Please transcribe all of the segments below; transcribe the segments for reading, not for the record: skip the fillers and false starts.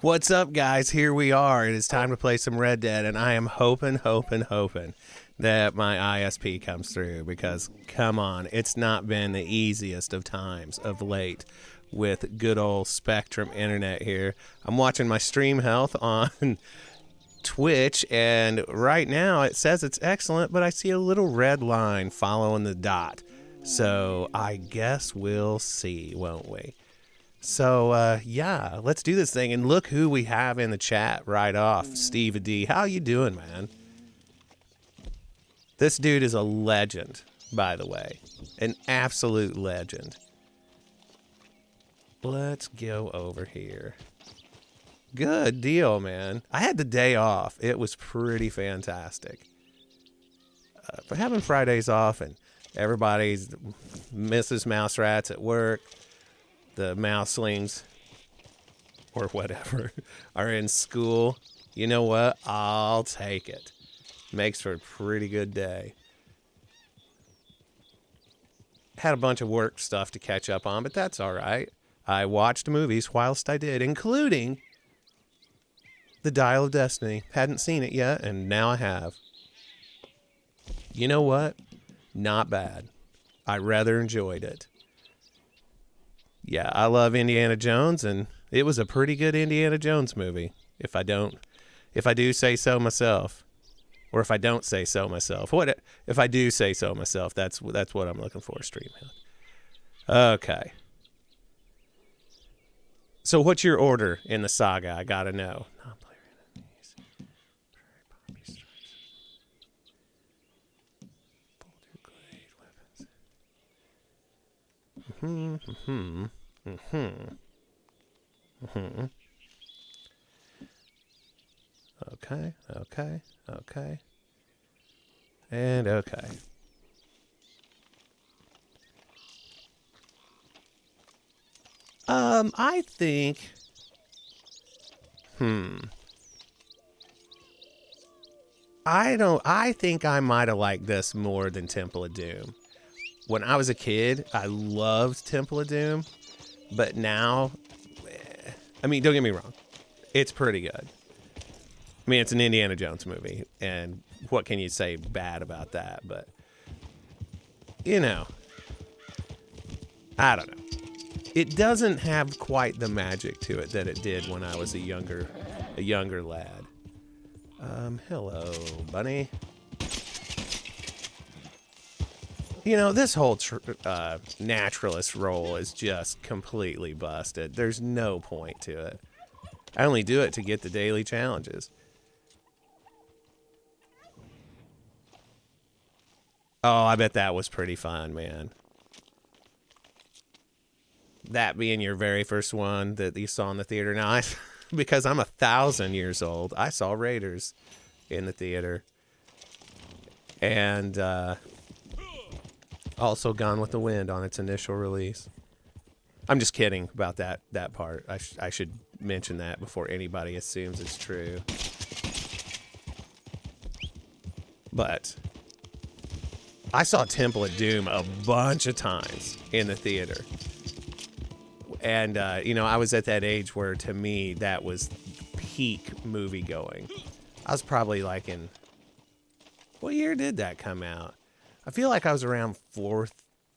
What's up, guys? Here we are. It is time to play some Red Dead, and I am hoping that my ISP comes through because, come on, it's not been the easiest of times of late with good old Spectrum Internet here. I'm watching my stream health on Twitch, and right now it says it's excellent, but I see a little red line following the dot. So I guess we'll see, won't we? So, yeah, let's do this thing. And look who we have in the chat right off. Steve D. How you doing, man? This dude is a legend, by the way. An absolute legend. Let's go over here. Good deal, man. I had the day off. It was pretty fantastic. For having Fridays off and everybody's Mrs. Mouse Rats at work. The mouselings or whatever are in school. You know what? I'll take it. Makes for a pretty good day. Had a bunch of work stuff to catch up on, but that's all right. I watched movies whilst I did, including The Dial of Destiny. Hadn't seen it yet, and now I have. You know what? Not bad. I rather enjoyed it. Yeah, I love Indiana Jones, and it was a pretty good Indiana Jones movie. If I do say so myself, or if I don't say so myself, if I do say so myself? That's what I'm looking for. Stream. Okay. So, what's your order in the saga? I gotta know. Non-player enemies. Okay. And okay. I think I think I might have liked this more than Temple of Doom. When I was a kid, I loved Temple of Doom, but now, I mean, don't get me wrong, it's pretty good. I mean, it's an Indiana Jones movie, and what can you say bad about that? But, you know, I don't know. It doesn't have quite the magic to it that it did when I was a younger lad. Hello, bunny. You know, this whole naturalist role is just completely busted. There's no point to it. I only do it to get the daily challenges. Oh, I bet that was pretty fun, man. That being your very first one that you saw in the theater. Now, because I'm 1,000 years old, I saw Raiders in the theater. And also Gone with the Wind on its initial release. I'm just kidding about that part. I should mention that before anybody assumes it's true. But I saw Temple of Doom a bunch of times in the theater. And, you know, I was at that age where, to me, that was peak movie going. I was probably like in... What year did that come out? I feel like I was around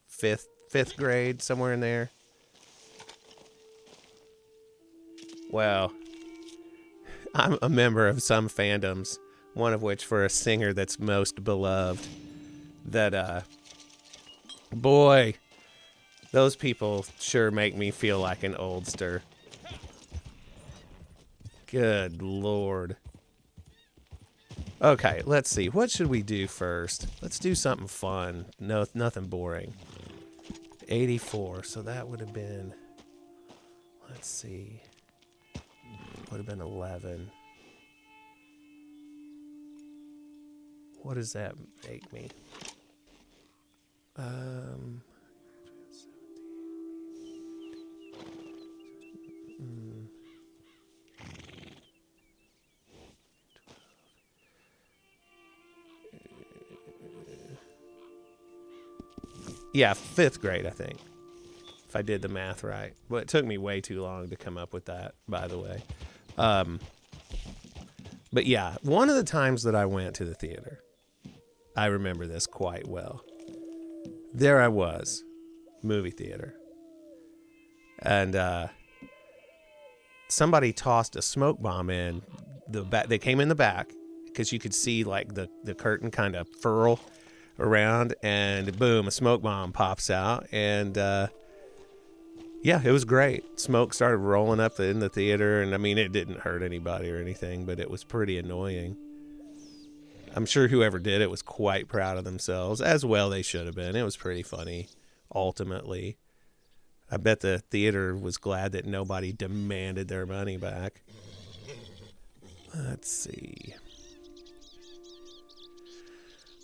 fifth grade, somewhere in there. Well, I'm a member of some fandoms, one of which for a singer that's most beloved. That, boy... Those people sure make me feel like an oldster. Good Lord. Okay, let's see. What should we do first? Let's do something fun. No, nothing boring. 84. So that would have been... Let's see. Would have been 11. What does that make me? Yeah, 5th grade, I think. If I did the math right. Well, it took me way too long to come up with that, by the way. But yeah, one of the times that I went to the theater, I remember this quite well. There I was, movie theater. And somebody tossed a smoke bomb in the back. They came in the back because you could see like the curtain kind of furl around, and boom, a smoke bomb pops out. And yeah, it was great. Smoke started rolling up in the theater, and I mean, it didn't hurt anybody or anything, but it was pretty annoying. I'm sure whoever did it was quite proud of themselves, as well they should have been. It was pretty funny, ultimately. I bet the theater was glad that nobody demanded their money back. Let's see.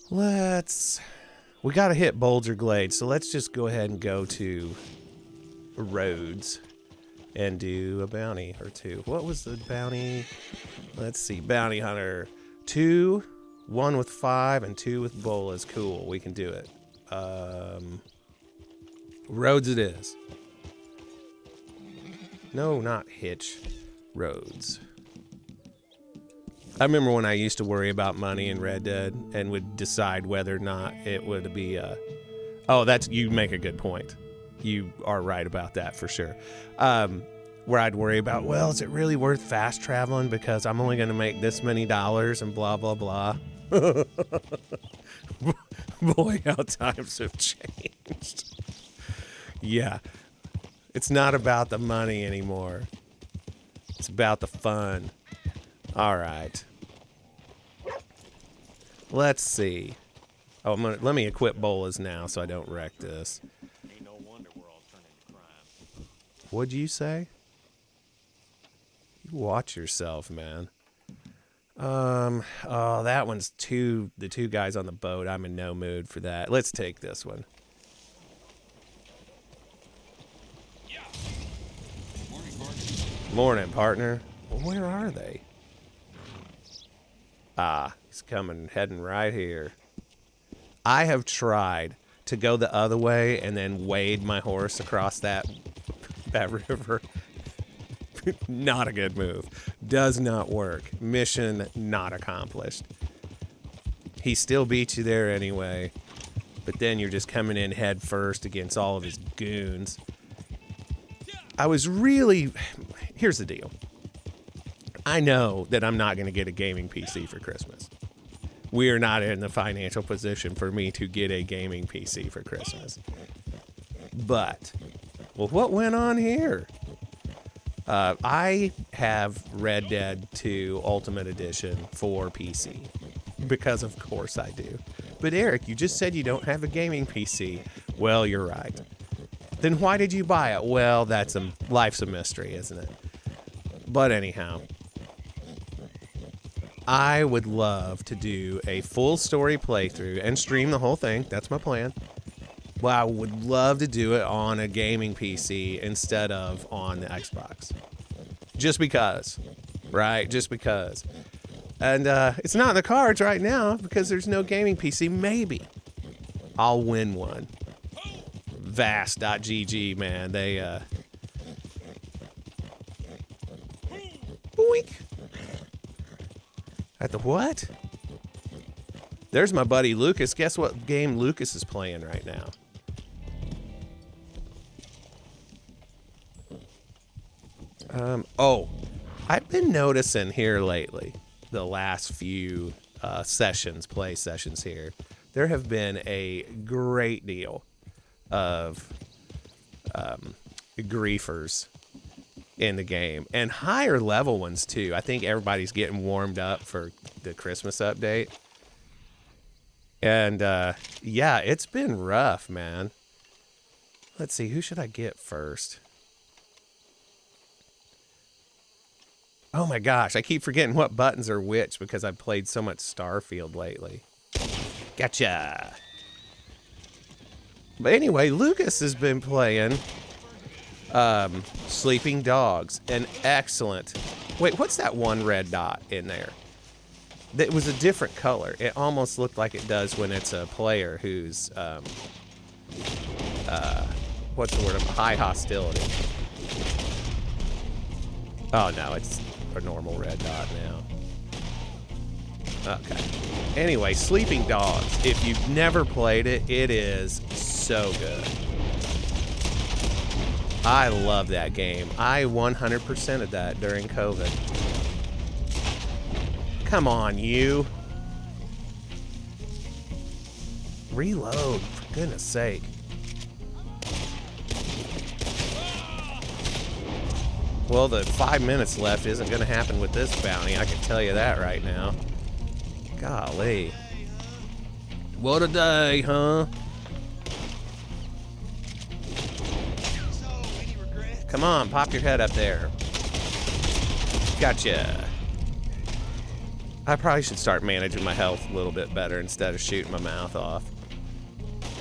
We got to hit Boulder Glade, so let's just go ahead and go to Rhodes and do a bounty or two. What was the bounty? Let's see. Bounty Hunter 2, 1 with 5, and 2 with bolas. Cool. We can do it. Rhodes it is. No, not Hitch. Rhodes. I remember when I used to worry about money in Red Dead and would decide whether or not it would be oh, you make a good point. You are right about that for sure. Where I'd worry about, well, is it really worth fast traveling because I'm only going to make this many dollars and blah, blah, blah. Boy, how times have changed. Yeah. It's not about the money anymore. It's about the fun. All right. Let's see. Oh, let me equip bolas now so I don't wreck this. Ain't no wonder we're all turning to crime. What'd you say? You watch yourself, man. Oh, that one's the two guys on the boat. I'm in no mood for that. Let's take this one. Yeah. Morning, partner. Morning, partner. Well, where are they? Ah, he's heading right here. I have tried to go the other way and then wade my horse across that river. Not a good move. Does not work. Mission not accomplished. He still beats you there anyway, but then you're just coming in head first against all of his goons. Here's the deal. I know that I'm not going to get a gaming PC for Christmas. We are not in the financial position for me to get a gaming PC for Christmas. But, well, what went on here? I have Red Dead 2 Ultimate Edition for PC. Because of course I do. But Eric, you just said you don't have a gaming PC. Well, you're right. Then why did you buy it? Well, life's a mystery, isn't it? But anyhow, I would love to do a full story playthrough and stream the whole thing. That's my plan. Well, I would love to do it on a gaming PC instead of on the Xbox. Just because. Right? Just because. And it's not in the cards right now because there's no gaming PC. Maybe I'll win one. Vast.gg, man. They, boink. At the what? There's my buddy Lucas. Guess what game Lucas is playing right now? Oh, I've been noticing here lately, the last few play sessions here, there have been a great deal of griefers in the game, and higher level ones too. I think everybody's getting warmed up for the Christmas update. And yeah, it's been rough, man. Let's see, who should I get first? Oh my gosh, I keep forgetting what buttons are which because I've played so much Starfield lately. Gotcha. But anyway, Lucas has been playing Sleeping Dogs, an excellent... Wait, what's that one red dot in there? It was a different color. It almost looked like it does when it's a player who's, what's the word? High hostility. Oh no, a normal red dot now. Okay. Anyway, Sleeping Dogs. If you've never played it, it is so good. I love that game. I 100%ed that during COVID. Come on, you. Reload, for goodness sake. Well, the 5 minutes left isn't going to happen with this bounty. I can tell you that right now. Golly. What a day, huh? Come on, pop your head up there. Gotcha. I probably should start managing my health a little bit better instead of shooting my mouth off.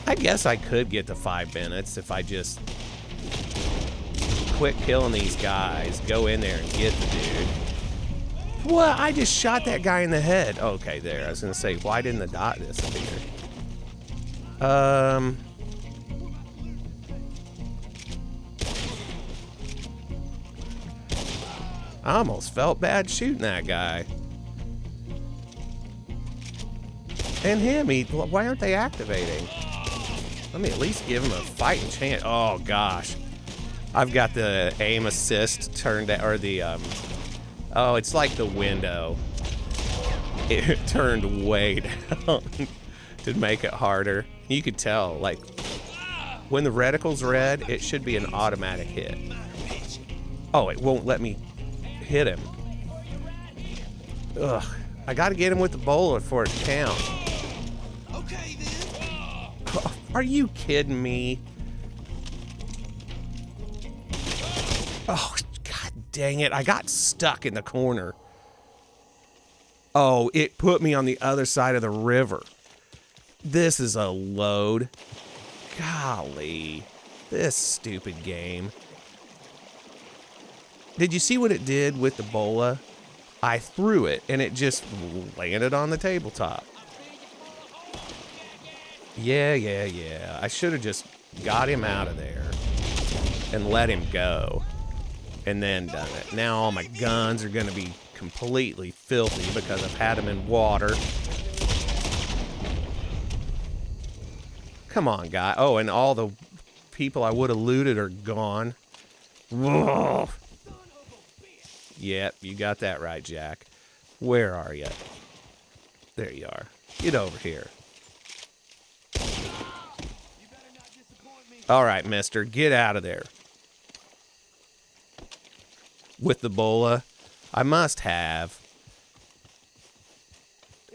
I guess I could get to 5 minutes if I just quit killing these guys, go in there and get the dude. What? I just shot that guy in the head. Okay, there. I was going to say, why didn't the dot disappear? I almost felt bad shooting that guy. And him, why aren't they activating? Let me at least give him a fighting chance. Oh, gosh. I've got the aim assist turned, or the, oh, it's like the window. It turned way down to make it harder. You could tell, like, when the reticle's red, it should be an automatic hit. Oh, it won't let me hit him. Ugh. I gotta get him with the bowler for it to count. Okay, then. Are you kidding me? Oh, god dang it. I got stuck in the corner. Oh, it put me on the other side of the river. This is a load. Golly. This stupid game. Did you see what it did with the bola? I threw it, and it just landed on the tabletop. Yeah. I should have just got him out of there and let him go and then done it. Now all my guns are going to be completely filthy because I've had them in water. Come on, guy. Oh, and all the people I would have looted are gone. Whoa. Yep, you got that right, Jack. Where are you? There you are. Get over here. All right, mister, get out of there. With the bola, I must have.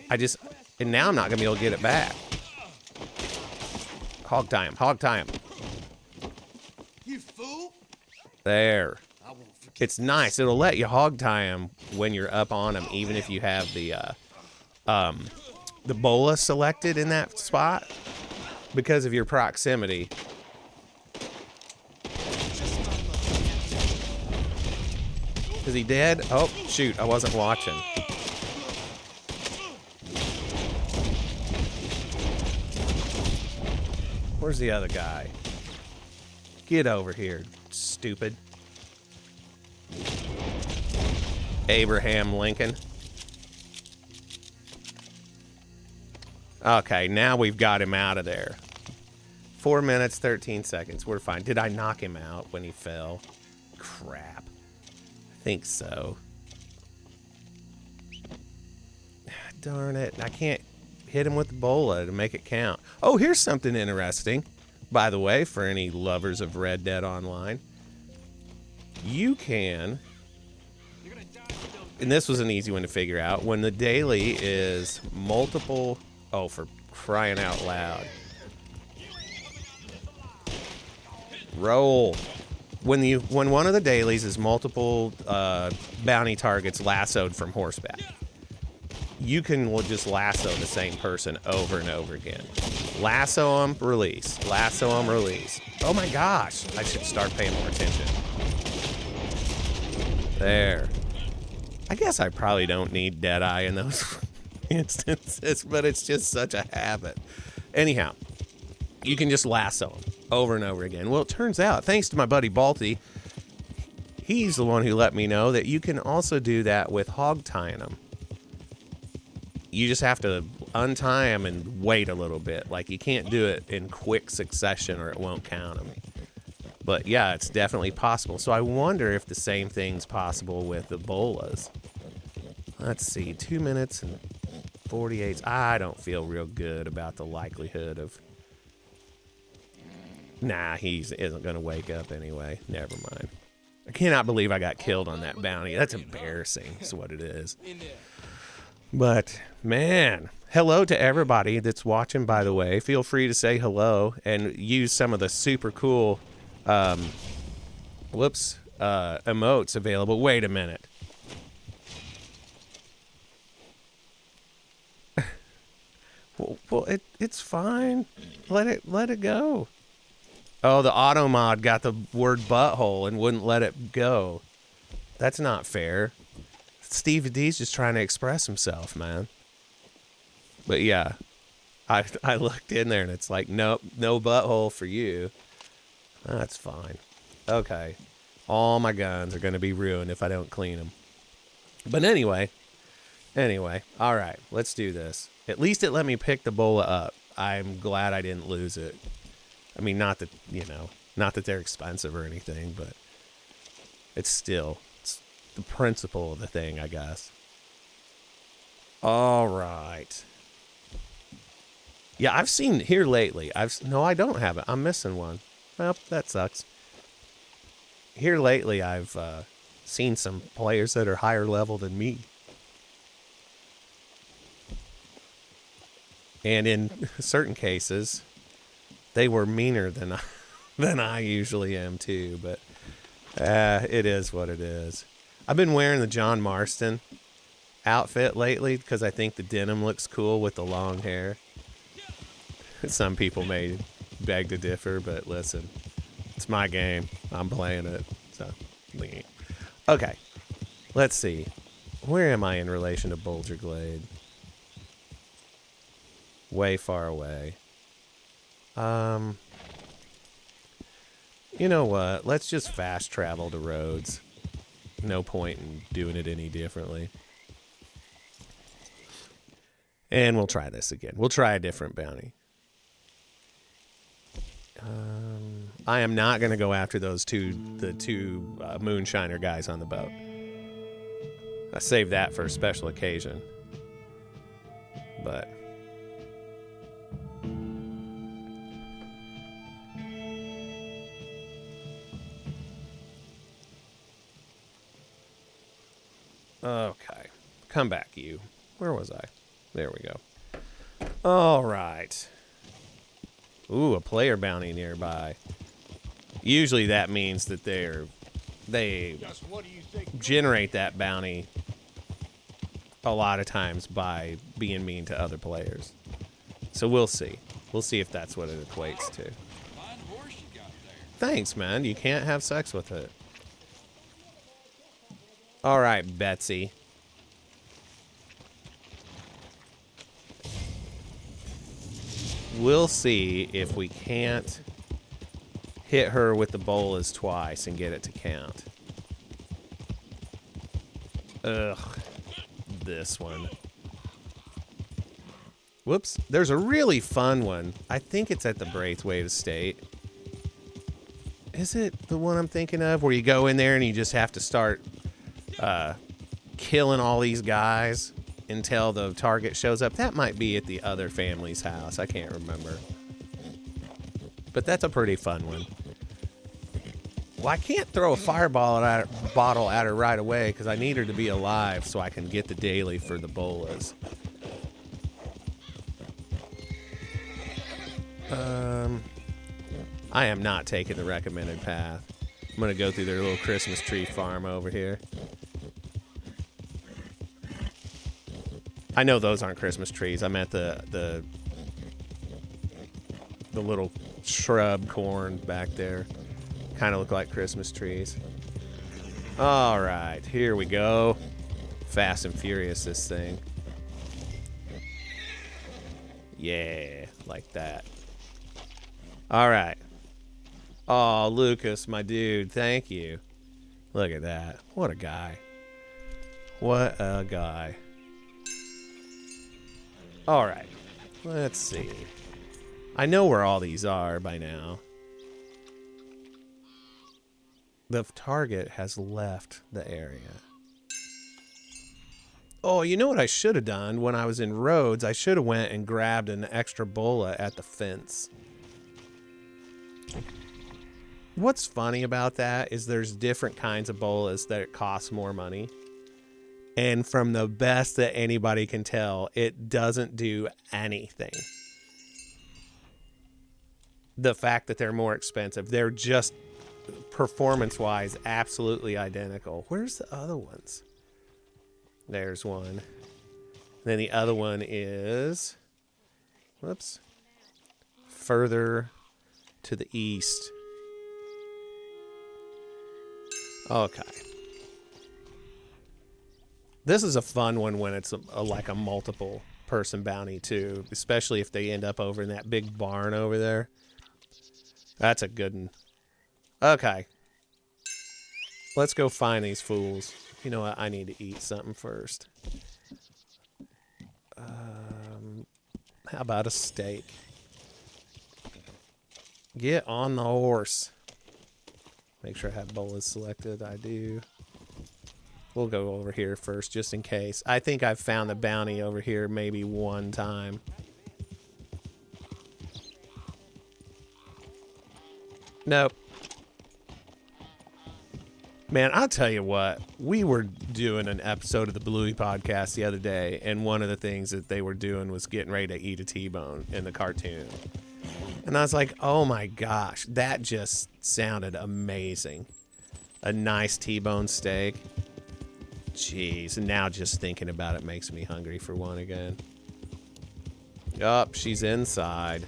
And now I'm not going to be able to get it back. Hog tie him. You fool. There. I won't forget. It's nice. It'll let you hog tie him when you're up on him, even if you have the bola selected in that spot because of your proximity. Is he dead? Oh, shoot. I wasn't watching. Where's the other guy? Get over here, stupid. Abraham Lincoln. Okay, now we've got him out of there. 4 minutes, 13 seconds. We're fine. Did I knock him out when he fell? Crap. I think so. Darn it. I can't hit him with the bola to make it count. Oh, here's something interesting, by the way, for any lovers of Red Dead Online. You can, and this was an easy one to figure out, when the daily is multiple, oh, for crying out loud. Roll. When one of the dailies is multiple bounty targets lassoed from horseback, you can just lasso the same person over and over again. Lasso them, release. Lasso them, release. Oh my gosh, I should start paying more attention. There. I guess I probably don't need Deadeye in those instances, but it's just such a habit. Anyhow, you can just lasso them over and over again. Well, it turns out, thanks to my buddy Balti, he's the one who let me know that you can also do that with hog tying them. You just have to untie them and wait a little bit. Like, you can't do it in quick succession or it won't count them. But yeah, it's definitely possible. So I wonder if the same thing's possible with Ebolas. Let's see, 2 minutes and 48. I don't feel real good about the likelihood of... Nah, he isn't going to wake up anyway. Never mind. I cannot believe I got killed on that bounty. That's embarrassing, is what it is. But, man, hello to everybody that's watching, by the way. Feel free to say hello and use some of the super cool emotes available. Wait a minute. Well, it's fine. Let it go. Oh, the auto mod got the word butthole and wouldn't let it go. That's not fair. Steve D's just trying to express himself, man. But yeah, I looked in there and it's like, nope, no butthole for you. That's fine. Okay. All my guns are going to be ruined if I don't clean them. But anyway, all right, let's do this. At least it let me pick the bola up. I'm glad I didn't lose it. I mean, not that they're expensive or anything, but it's the principle of the thing, I guess. All right. Yeah, I've seen here lately. No, I don't have it. I'm missing one. Well, that sucks. Here lately, I've seen some players that are higher level than me. And in certain cases, they were meaner than I usually am too. But it is what it is. I've been wearing the John Marston outfit lately because I think the denim looks cool with the long hair. Some people may beg to differ, but listen, it's my game. I'm playing it. So, okay. Let's see. Where am I in relation to Boulder Glade? Way far away. You know what? Let's just fast travel to Rhodes. No point in doing it any differently. And we'll try this again. We'll try a different bounty. I am not going to go after the two moonshiner guys on the boat. I saved that for a special occasion. But okay. Come back, you. Where was I? There we go. All right. Ooh, a player bounty nearby. Usually that means that they generate that bounty a lot of times by being mean to other players. So we'll see. We'll see if that's what it equates to. Fine horse you got there. Thanks, man. You can't have sex with it. All right, Betsy. We'll see if we can't hit her with the bolas twice and get it to count. Ugh. This one. Whoops. There's a really fun one. I think it's at the Braithwaite Estate. Is it the one I'm thinking of where you go in there and you just have to start killing all these guys until the target shows up? That might be at the other family's house. I can't remember. But that's a pretty fun one. Well, I can't throw a fireball bottle at her right away because I need her to be alive so I can get the daily for the bolas. I am not taking the recommended path. I'm going to go through their little Christmas tree farm over here. I know those aren't Christmas trees. I'm at the little shrub corn back there. Kind of look like Christmas trees. All right, here we go. Fast and Furious, this thing. Yeah, like that. All right. Oh, Lucas, my dude, thank you. Look at that. What a guy. What a guy. All right. Let's see. I know where all these are by now. The target has left the area. Oh, you know what I should have done when I was in Rhodes? I should have went and grabbed an extra bola at the fence. What's funny about that is there's different kinds of bolas that cost more money. And from the best that anybody can tell, it doesn't do anything. The fact that they're more expensive, they're just performance-wise absolutely identical. Where's the other ones? There's one. Then the other one is, whoops, further to the east. Okay. This is a fun one when it's like a multiple person bounty too, especially if they end up over in that big barn over there. That's a good one. Okay. Let's go find these fools. You know what? I need to eat something first. How about a steak? Get on the horse. Make sure I have bolas selected. I do. We'll go over here first, just in case. I think I've found the bounty over here maybe one time. Nope. Man, I'll tell you what. We were doing an episode of the Bluey podcast the other day, and one of the things that they were doing was getting ready to eat a T-bone in the cartoon. And I was like, oh my gosh, that just sounded amazing. A nice T-bone steak. Jeez, and now just thinking about it makes me hungry for one again. Yup, she's inside.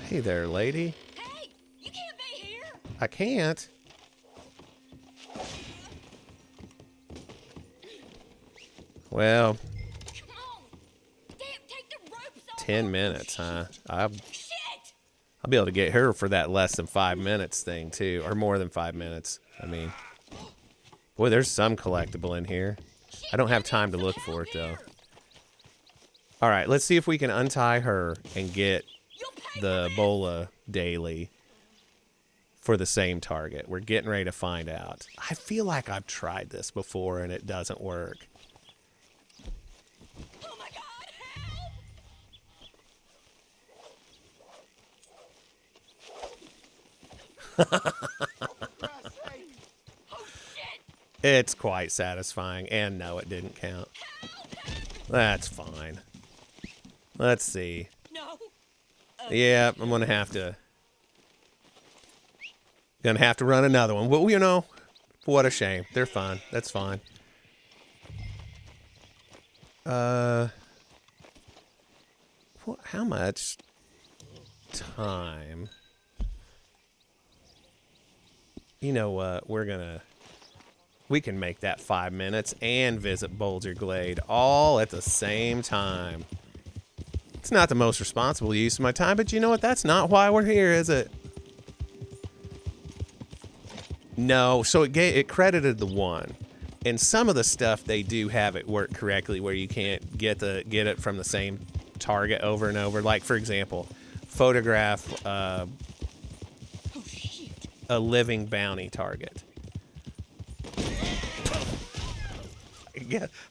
Hey there, lady. Hey, you can't be here. I can't. Well, Come on. Damn, take the ropes off. 10 minutes, huh? I'll Shit. be able to get her for that less than 5 minutes thing, too. Or more than 5 minutes. I mean, boy, there's some collectible in here. I don't have time to look for it, though. All right, let's see if we can untie her and get You'll pay the for this. bola daily for the same target. We're getting ready to find out. I feel like I've tried this before and it doesn't work. Oh my God, help. Oh shit. It's quite satisfying. And no, it didn't count. That's fine. Let's see. No. Yeah, I'm gonna have to run another one. Well, you know, what a shame. They're fine. That's fine. How much time? You know what? We can make that 5 minutes and visit Boulder Glade all at the same time. It's not the most responsible use of my time, but you know what? That's not why we're here, is it? No, so it credited the one. And some of the stuff they do have it work correctly where you can't get it from the same target over and over. Like, for example, photograph Oh shit. a living bounty target.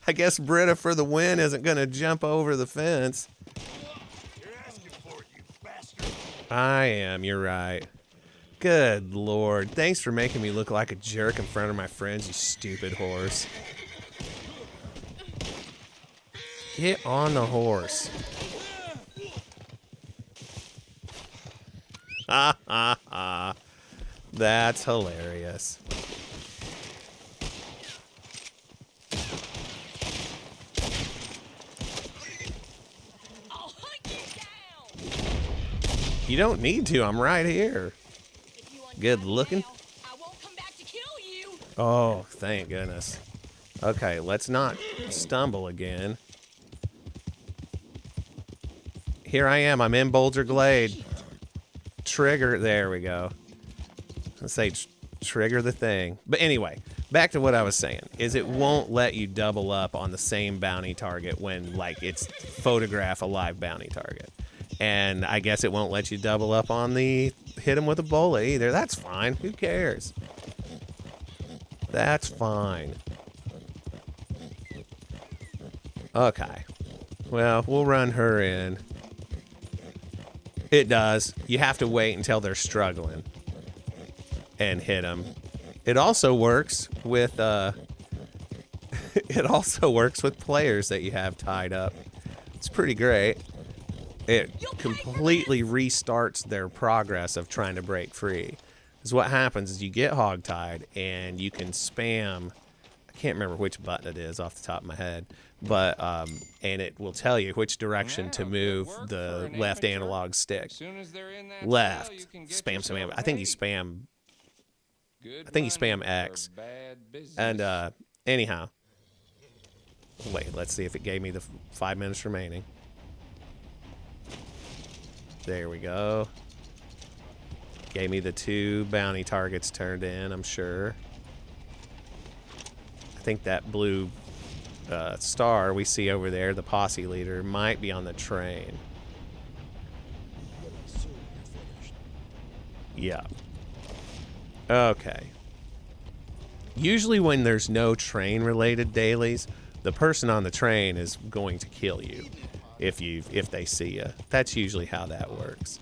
I guess Britta for the win isn't going to jump over the fence. You're asking for it, you bastard. I am, you're right. Good Lord. Thanks for making me look like a jerk in front of my friends, you stupid horse. Get on the horse. Ha ha ha. That's hilarious. I'll hunt you down. You don't need to. I'm right here. If you Good untie me looking. now, I won't come back to kill you. Oh, thank goodness. Okay, let's not stumble again. Here I am. I'm in Boulder Glade. trigger. There we go. Let's say trigger the thing. But anyway, back to what I was saying, is it won't let you double up on the same bounty target when, like, it's photograph a live bounty target. And I guess it won't let you double up on the hit him with a bola either. That's fine. Who cares? That's fine. Okay. Well, we'll run her in. It does. You have to wait until they're struggling and hit them. It also works with it also works with players that you have tied up. It's pretty great. It completely restarts their progress of trying to break free. Because what happens is you get hogtied and you can spam. I can't remember which button it is off the top of my head, but and it will tell you which direction to move the left analog stick. Left, spam some. I think you spam. I think you spam X. And anyhow, wait. Let's see if it gave me the 5 minutes remaining. There we go. Gave me the 2 bounty targets turned in, I'm sure. I think that blue star we see over there, the posse leader, might be on the train. Yeah. Okay. Usually when there's no train-related dailies, the person on the train is going to kill you. If they see you. That's usually how that works.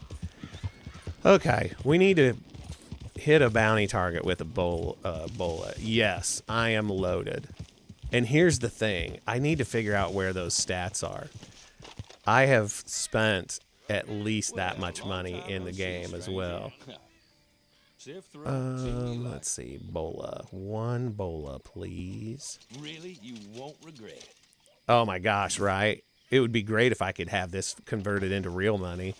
Okay, we need to hit a bounty target with a bola. Yes, I am loaded. And here's the thing. I need to figure out where those stats are. I have spent at least that much money in the game as well. Let's see. Bola. 1 bola, please. Really? You won't regret it. Oh my gosh, right? It would be great if I could have this converted into real money.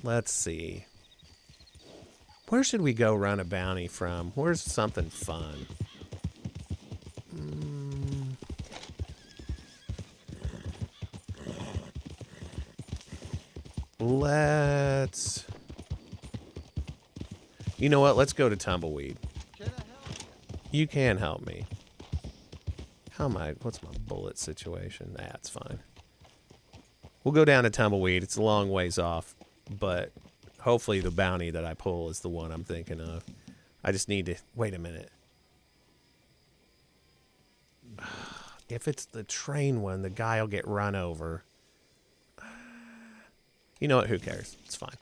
Let's see. Where should we go run a bounty from? Where's something fun? Let's... You know what? Let's go to Tumbleweed. You can help me. How am I? What's my bullet situation? That's fine. We'll go down to Tumbleweed. It's a long ways off, but hopefully the bounty that I pull is the one I'm thinking of. I just need to... Wait a minute. If it's the train one, the guy will get run over. You know what? Who cares? It's fine.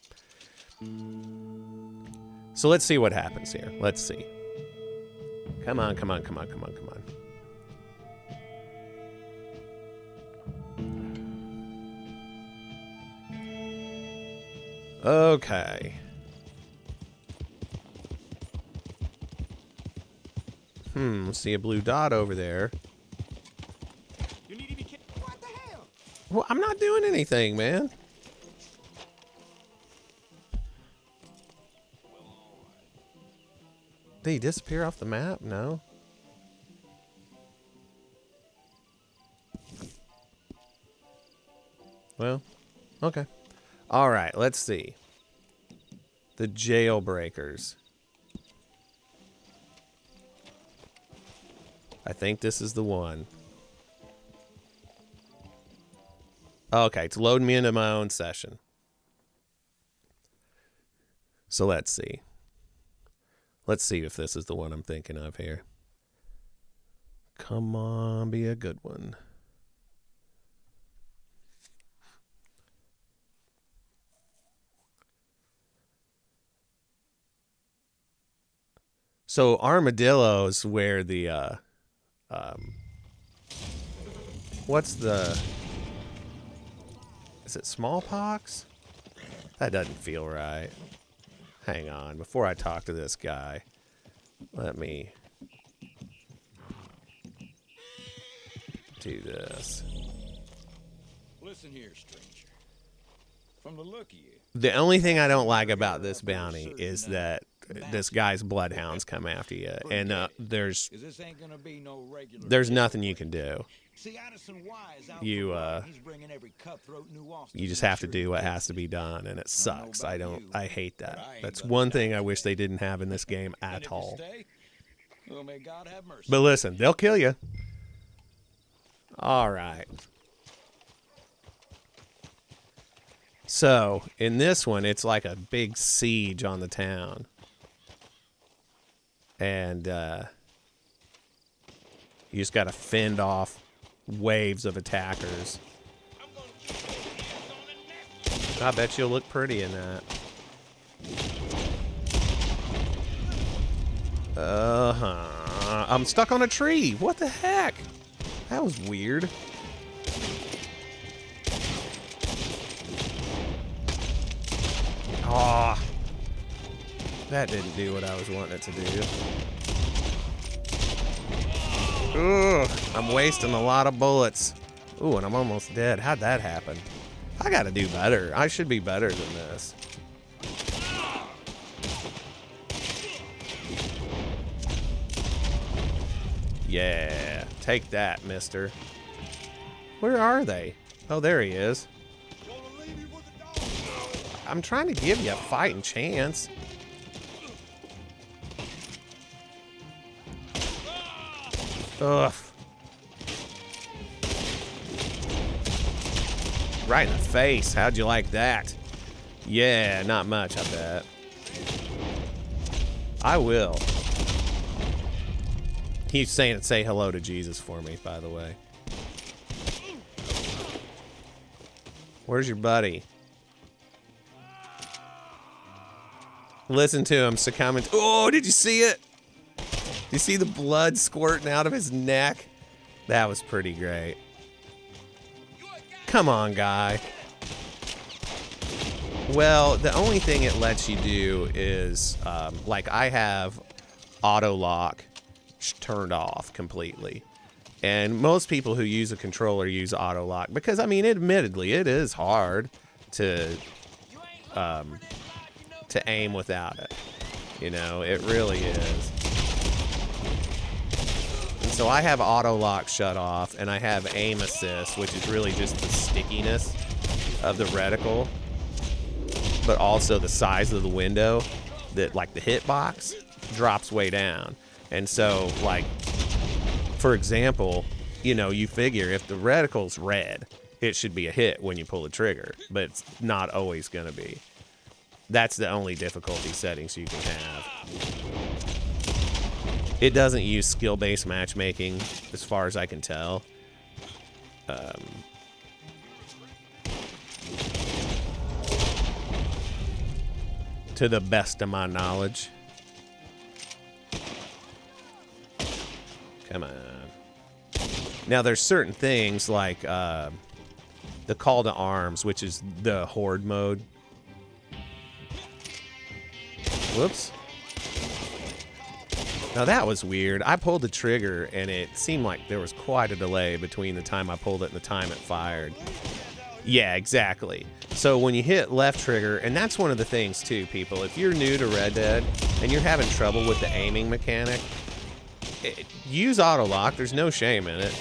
So let's see what happens here. Let's see. Come on, come on, come on, come on, come on. Okay. See a blue dot over there. You need to be kidding. What the hell? Well, I'm not doing anything, man. Did he disappear off the map? No. Well, okay. All right, let's see. The jailbreakers. I think this is the one. Okay, it's loading me into my own session. So let's see. Let's see if this is the one I'm thinking of here. Come on, be a good one. So armadillos where the what's the... Is it smallpox? That doesn't feel right. Hang on, before I talk to this guy, let me do this. Listen here, stranger. From the look of you, The only thing I don't like about this bounty is that this guy's bloodhounds come after you, and there's 'Cause this ain't gonna be no regular. there's nothing you can do. See, Addison Wise out You, for blood. He's bringing every cutthroat New Austin You just to have to make do sure what he has to be done, and it sucks. about you, I hate that. but I ain't That's gonna one thing I wish they didn't have in this game And at if you all. stay, well, may God have mercy. But listen, they'll kill you. All right. So, in this one, it's like a big siege on the town. And you just got to fend off waves of attackers. I bet you'll look pretty in that. I'm stuck on a tree. What the heck? That was weird. Aw. That didn't do what I was wanting it to do. Ugh, I'm wasting a lot of bullets. Ooh, and I'm almost dead. How'd that happen? I gotta do better. I should be better than this. Yeah, take that, mister. Where are they? Oh, there he is. I'm trying to give you a fighting chance. Ugh. Right in the face. How'd you like that? Yeah, not much, I bet. I will. He's saying say hello to Jesus for me, by the way. Where's your buddy? Listen to him succumbing. Oh, did you see it? Did you see the blood squirting out of his neck? That was pretty great. Come on, guy. Well, the only thing it lets you do is, like I have auto lock turned off completely. And most people who use a controller use auto lock because, I mean, admittedly, it is hard to aim without it. You know, it really is. And so I have auto lock shut off, and I have aim assist, which is really just the stickiness of the reticle, but also the size of the window that, like, the hitbox drops way down. And so, like, for example, you know, you figure if the reticle's red, it should be a hit when you pull the trigger, but it's not always going to be. That's the only difficulty settings you can have. It doesn't use skill-based matchmaking, as far as I can tell. To the best of my knowledge. Come on. Now, there's certain things like the call to arms, which is the horde mode. Whoops. Now that was weird. I pulled the trigger and it seemed like there was quite a delay between the time I pulled it and the time it fired. Yeah, exactly. So when you hit left trigger, and that's one of the things too, people, if you're new to Red Dead and you're having trouble with the aiming mechanic, use auto lock. There's no shame in it.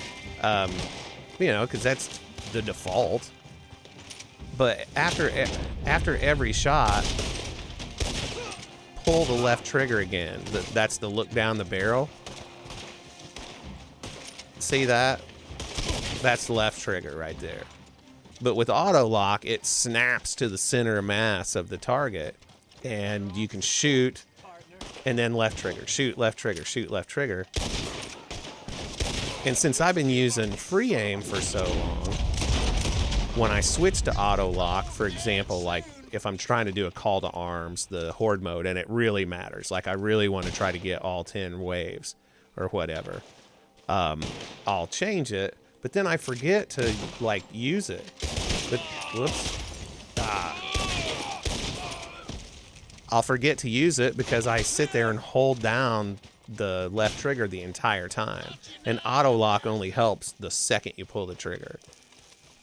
You know, because that's the default. But after every shot, pull the left trigger again. That's the look down the barrel. See that? That's the left trigger right there. But with auto lock, it snaps to the center of mass of the target, and you can shoot, and then left trigger, shoot, left trigger, shoot, left trigger. And since I've been using free aim for so long, when I switch to auto lock, for example, like if I'm trying to do a call to arms, the horde mode, and it really matters, like I really want to try to get all 10 waves or whatever, I'll change it, but then I forget to like use it. But whoops. I'll forget to use it because I sit there and hold down the left trigger the entire time. And auto lock only helps the second you pull the trigger.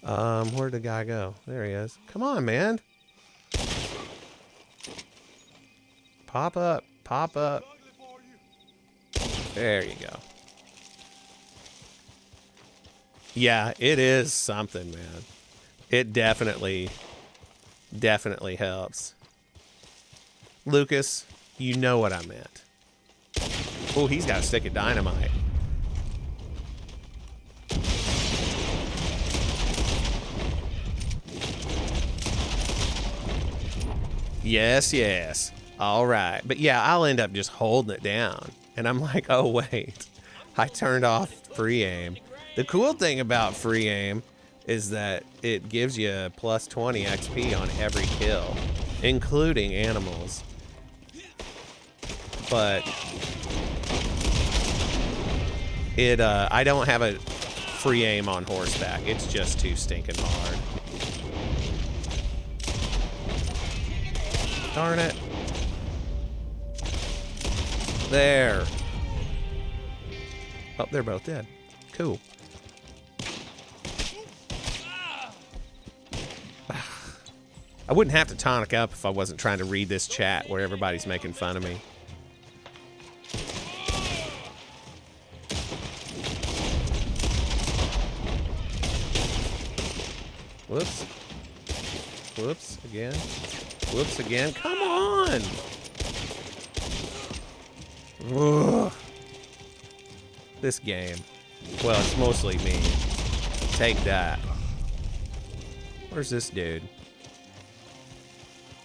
Where'd the guy go? There he is. Come on, man. Pop up. Pop up. There you go. Yeah, it is something, man. It definitely helps. Lucas, you know what I meant. Oh, he's got a stick of dynamite. Yes, yes. All right. But yeah, I'll end up just holding it down. And I'm like, oh, wait. I turned off free aim. The cool thing about free aim is that it gives you plus 20 XP on every kill, including animals. But it, I don't have a free aim on horseback. It's just too stinking hard. Darn it. There. Oh, they're both dead. Cool. I wouldn't have to tonic up if I wasn't trying to read this chat where everybody's making fun of me. Whoops. Whoops again. Whoops again. Come on. Ugh. This game. Well, it's mostly me. Take that. Where's this dude?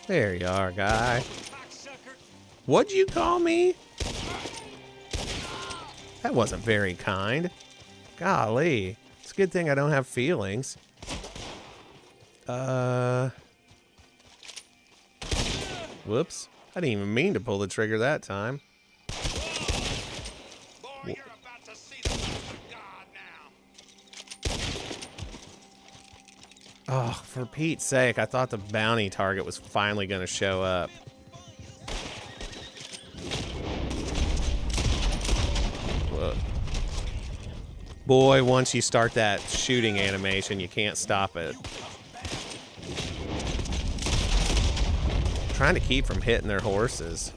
There you are, guy. What'd you call me? That wasn't very kind. Golly. It's a good thing I don't have feelings. Whoops. I didn't even mean to pull the trigger that time. Boy, you're about to see the wrath of God now. Oh, for Pete's sake, I thought the bounty target was finally going to show up. Whoa. Boy, once you start that shooting animation, you can't stop it. Trying to keep from hitting their horses.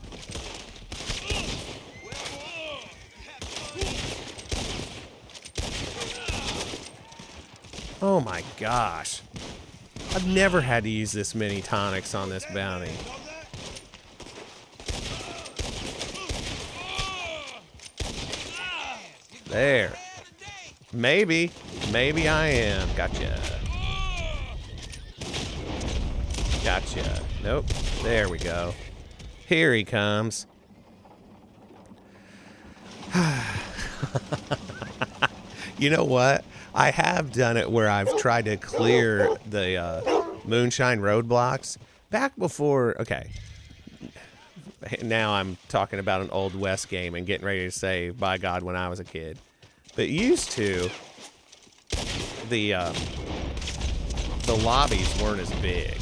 Oh my gosh. I've never had to use this many tonics on this bounty. There. Maybe. Maybe I am. Gotcha. Gotcha. Nope. There we go. Here he comes. You know what? I have done it where I've tried to clear the moonshine roadblocks. Back before, okay. Now I'm talking about an old West game and getting ready to say, by God, when I was a kid. But used to, the lobbies weren't as big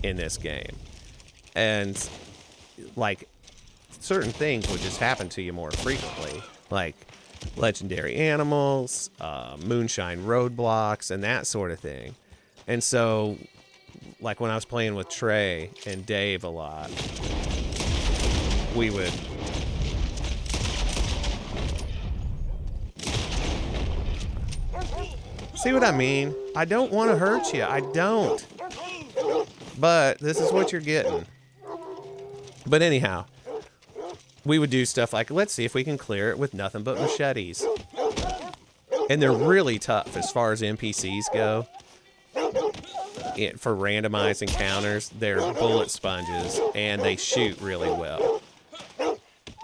in this game. And, like, certain things would just happen to you more frequently. Like, legendary animals, moonshine roadblocks, and that sort of thing. And so, like, when I was playing with Trey and Dave a lot, we would... See what I mean? I don't want to hurt you. I don't. But this is what you're getting. But anyhow, we would do stuff like, let's see if we can clear it with nothing but machetes. And they're really tough as far as NPCs go. For randomized encounters, they're bullet sponges, and they shoot really well.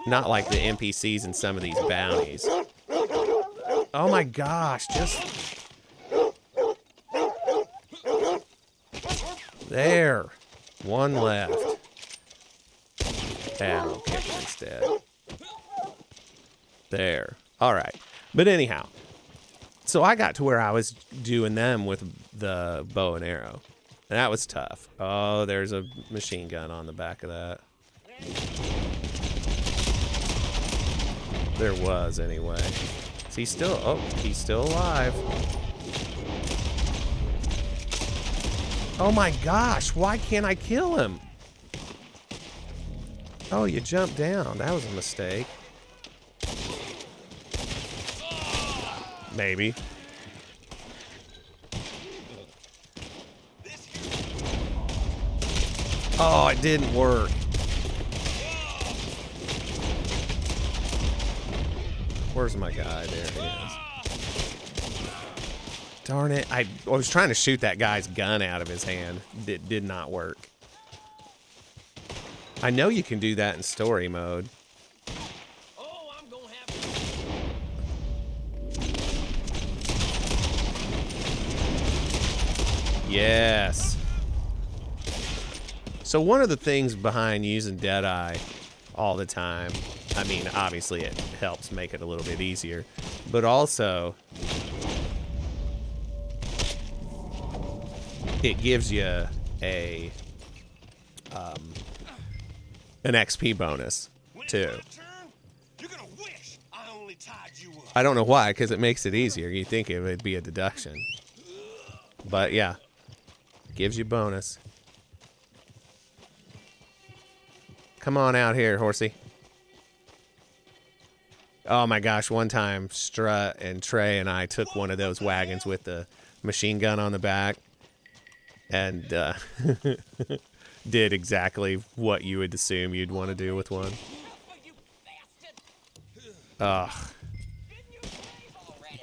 Not like the NPCs in some of these bounties. Oh my gosh, just... There. One left. Ah, I'll kick him instead. There. All right. But anyhow, so I got to where I was doing them with the bow and arrow. And that was tough. Oh, there's a machine gun on the back of that. There was, anyway. Is he still... Oh, he's still alive. Oh my gosh, why can't I kill him? Oh, you jumped down. That was a mistake. Maybe. Oh, it didn't work. Where's my guy? There he is. Darn it. I was trying to shoot that guy's gun out of his hand. It did not work. I know you can do that in story mode. Oh, I'm gonna have Yes. So one of the things behind using Deadeye all the time, I mean, obviously it helps make it a little bit easier, but also it gives you a an XP bonus too. You're gonna wish I only tied you up. I don't know why, because it makes it easier. You think it would be a deduction, but yeah, gives you bonus. Come on out here, horsey. Oh my gosh, one time Strut and Trey and I took one of those wagons with the machine gun on the back and did exactly what you would assume you'd want to do with one. Ugh.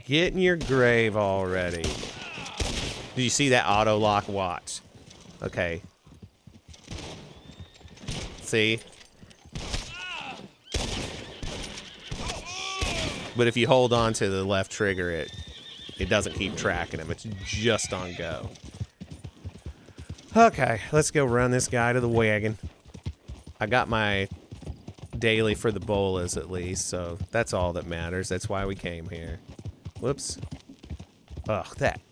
Get in your grave already. Did you see that auto lock? Watch. Okay. See? But if you hold on to the left trigger, it doesn't keep tracking him. It's just on go. Okay, let's go run this guy to the wagon. I got my daily for the bolas at least, so that's all that matters. That's why we came here. Whoops. Ugh, that.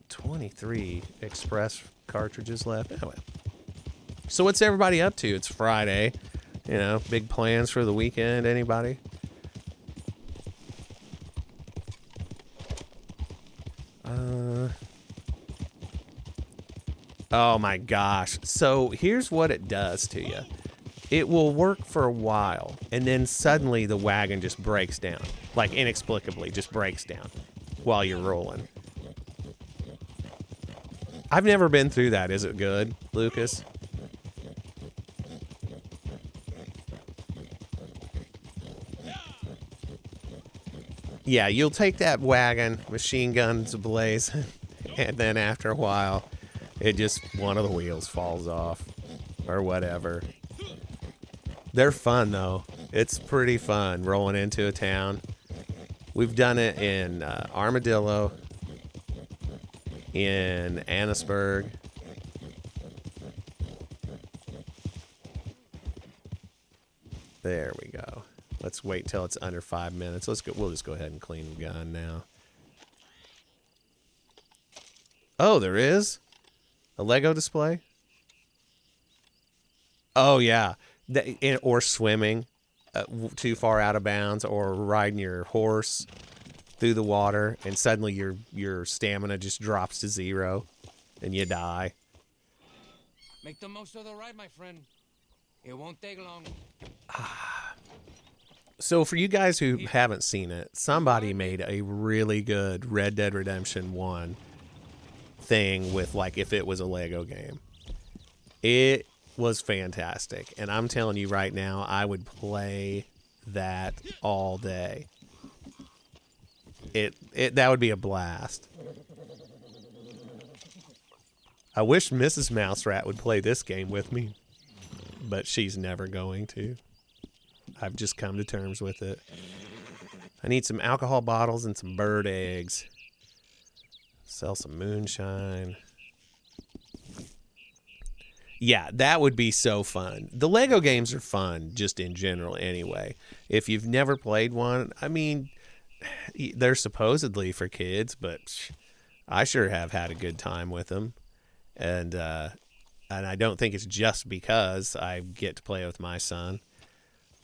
23 express cartridges left. Oh, well. So what's everybody up to? It's Friday. You know, big plans for the weekend, anybody? Oh my gosh. So here's what it does to you. It will work for a while, and then suddenly the wagon just breaks down. Like inexplicably, just breaks down while you're rolling. I've never been through that. Is it good, Lucas? Yeah, you'll take that wagon, machine guns ablaze, and then after a while, it just, one of the wheels falls off, or whatever. They're fun, though. It's pretty fun rolling into a town. We've done it in Armadillo, in Annisburg. There we go. Let's wait till it's under 5 minutes. Let's go. We'll just go ahead and clean the gun now. Oh, there is a Lego display. Oh yeah, or swimming too far out of bounds, or riding your horse through the water, and suddenly your stamina just drops to 0, and you die. Make the most of the ride, my friend. It won't take long. So for you guys who haven't seen it, somebody made a really good Red Dead Redemption 1 thing with, like, if it was a Lego game. It was fantastic. And I'm telling you right now, I would play that all day. That would be a blast. I wish Mrs. Mouse Rat would play this game with me, but she's never going to. I've just come to terms with it. I need some alcohol bottles and some bird eggs. Sell some moonshine. Yeah, that would be so fun. The Lego games are fun, just in general anyway. If you've never played one, I mean, they're supposedly for kids, but I sure have had a good time with them. And I don't think it's just because I get to play with my son.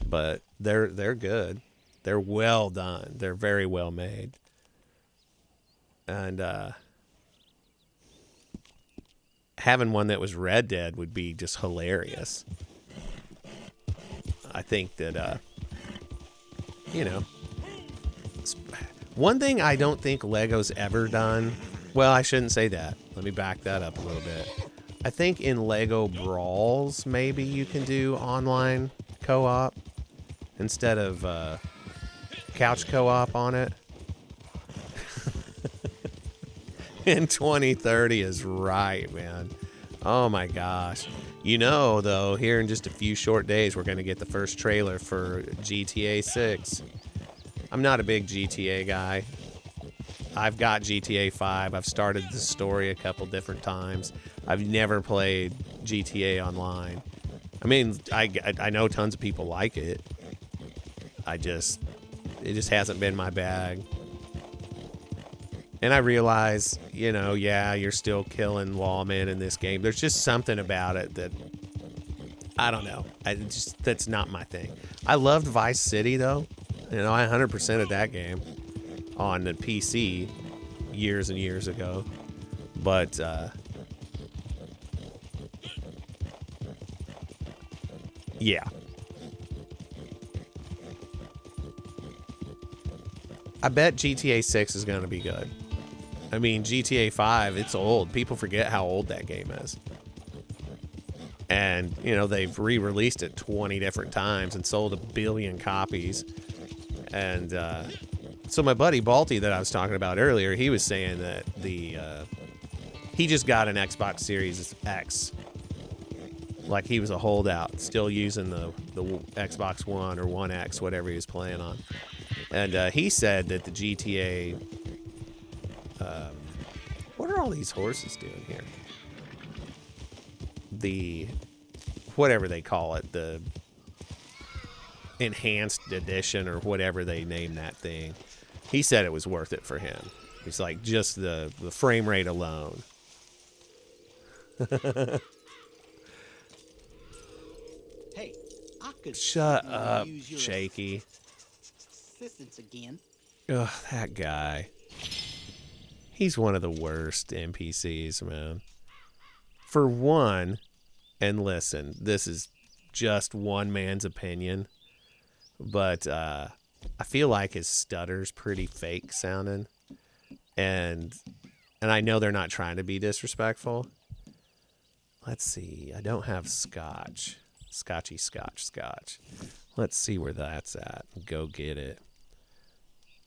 But they're good. They're well done. They're very well made. And having one that was Red Dead would be just hilarious. I think that, you know, one thing I don't think Lego's ever done. Well, I shouldn't say that. Let me back that up a little bit. I think in Lego Brawls, maybe you can do online co-op instead of couch co-op on it. And 2030 is right, man. Oh my gosh. You know, though, here in just a few short days, we're going to get the first trailer for GTA 6. I'm not a big GTA guy. I've got GTA 5. I've started the story a couple different times. I've never played GTA Online. I mean, I know tons of people like it. It just hasn't been my bag. And I realize, you know, yeah, you're still killing lawmen in this game. There's just something about it that, I don't know. That's not my thing. I loved Vice City, though. You know, I 100%ed that game on the PC years and years ago. But, yeah. I bet GTA 6 is going to be good. I mean, GTA 5, it's old. People forget how old that game is. And, you know, they've re-released it 20 different times and sold 1 billion copies. And so my buddy Balti that I was talking about earlier, he was saying that he just got an Xbox Series X. Like he was a holdout, still using the Xbox One or One X, whatever he was playing on. And he said that the GTA... what are all these horses doing here? The... whatever they call it, the enhanced edition or whatever they name that thing. He said it was worth it for him. He's like, just the frame rate alone. Hey, I could Shut certainly up, use your Shaky. assistance again. Ugh, that guy. He's one of the worst NPCs, man. For one, and listen, this is just one man's opinion, but I feel like his stutter's pretty fake sounding. And I know they're not trying to be disrespectful. Let's see. I don't have Scotch. Scotchy Scotch. Let's see where that's at. Go get it.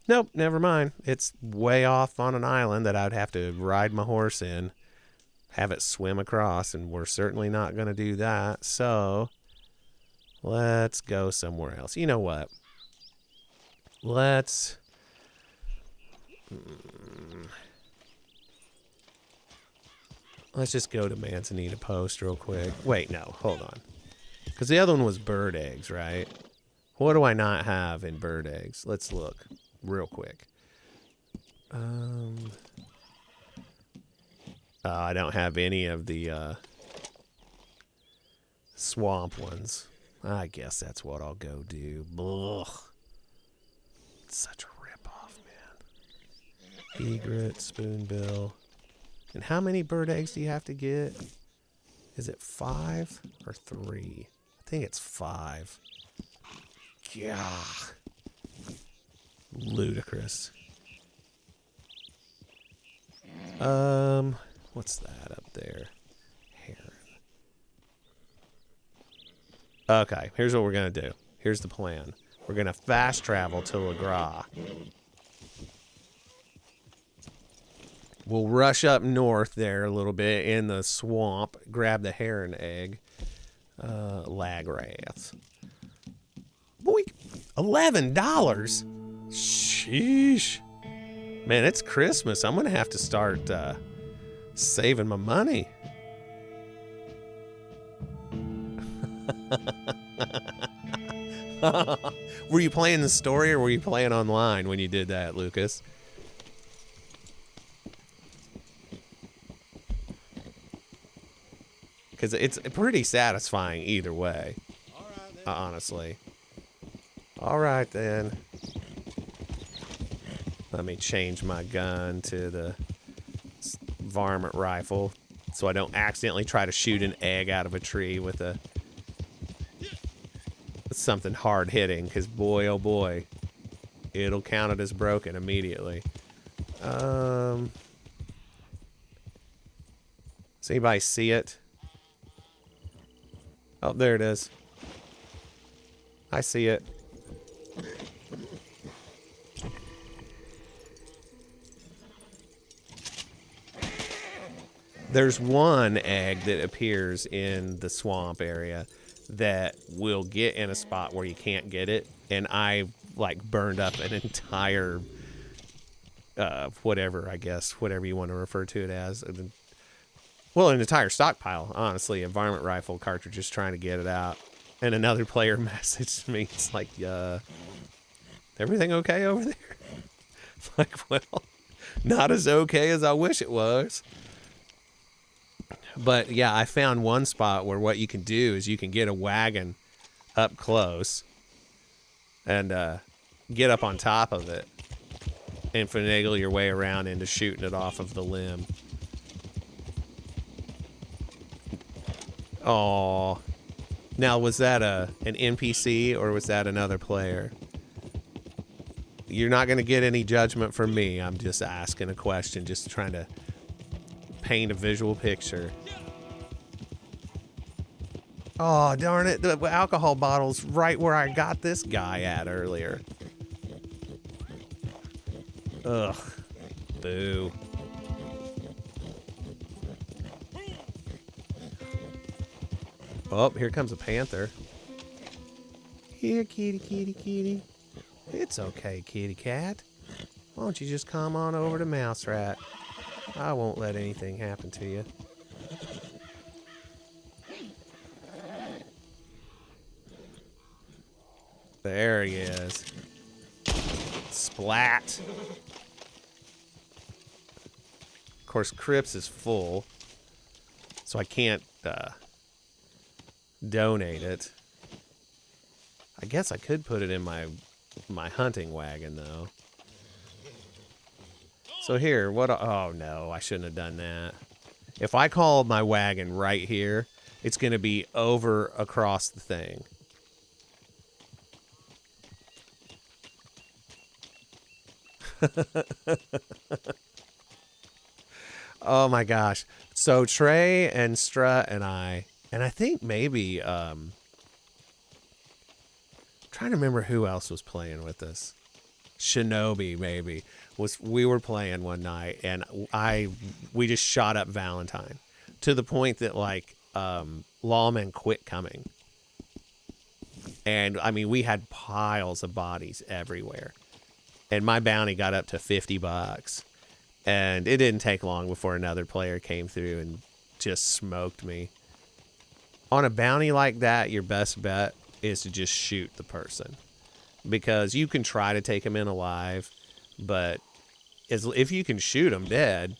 Nope, never mind. It's way off on an island that I'd have to ride my horse in, have it swim across, and we're certainly not going to do that. So, let's go somewhere else. You know what? Let's just go to Manzanita Post real quick. Wait, no, hold on. Because the other one was bird eggs, right? What do I not have in bird eggs? Let's look real quick. I don't have any of the swamp ones. I guess that's what I'll go do. Ugh. It's such a ripoff, man. Egret, spoonbill. And how many bird eggs do you have to get? Is it 5 or 3? I think it's 5. Yeah. Ludicrous. What's that up there? Heron. Okay, here's what we're gonna do. Here's the plan. We're gonna fast travel to LeGras. We'll rush up north there a little bit in the swamp, grab the heron egg. Lagrath. Boy, $11. Sheesh. Man, it's Christmas. I'm going to have to start saving my money. Were you playing the story or were you playing online when you did that, Lucas? Because it's pretty satisfying either way. Honestly. All right, then. Let me change my gun to the varmint rifle so I don't accidentally try to shoot an egg out of a tree with a something hard hitting, because boy, oh boy, it'll count it as broken immediately. Does anybody see it? Oh, there it is. I see it. There's one egg that appears in the swamp area that will get in a spot where you can't get it, and I like burned up an entire whatever, I guess, whatever you want to refer to it as. Well, an entire stockpile, honestly, of varmint rifle cartridges trying to get it out. And another player messaged me. It's like, everything okay over there? Like, well, not as okay as I wish it was. But yeah, I found one spot where what you can do is you can get a wagon up close and get up on top of it and finagle your way around into shooting it off of the limb. Oh, now was that an NPC or was that another player? You're not going to get any judgment from me. I'm just asking a question, just trying to paint a visual picture. Oh, darn it. The alcohol bottle's right where I got this guy at earlier. Ugh. Boo. Oh, here comes a panther. Here, kitty, kitty, kitty. It's okay, kitty cat. Why don't you just come on over to Mouse Rat? I won't let anything happen to you. There he is. Splat. Of course, Crips is full, so I can't donate it. I guess I could put it in my hunting wagon, though. So here, what? Oh no, I shouldn't have done that. If I call my wagon right here, it's going to be over across the thing. Oh my gosh. So Trey and Strut and I think maybe trying to remember who else was playing with us. Shinobi maybe we were playing one night, and we just shot up Valentine to the point that like lawmen quit coming. And I mean, we had piles of bodies everywhere. And my bounty got up to $50. And it didn't take long before another player came through and just smoked me. On a bounty like that, your best bet is to just shoot the person. Because you can try to take them in alive, but if you can shoot them dead,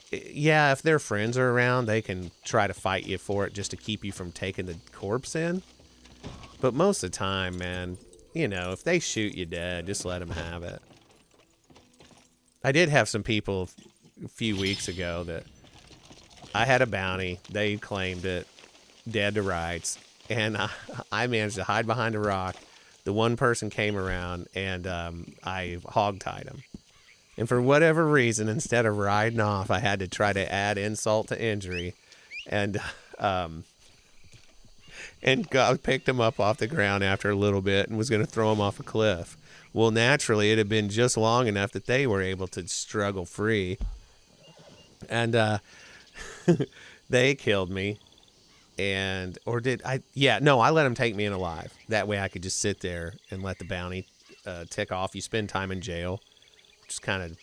yeah, if their friends are around, they can try to fight you for it just to keep you from taking the corpse in. But most of the time, man, you know, if they shoot you dead, just let them have it. I did have some people a few weeks ago that I had a bounty. They claimed it, dead to rights, and I managed to hide behind a rock. The one person came around, and I hogtied him. And for whatever reason, instead of riding off, I had to try to add insult to injury, and God picked him up off the ground after a little bit and was going to throw him off a cliff. Well, naturally, it had been just long enough that they were able to struggle free. And they killed me. Or did I? Yeah, no, I let them take me in alive. That way I could just sit there and let the bounty tick off. You spend time in jail, which is kind of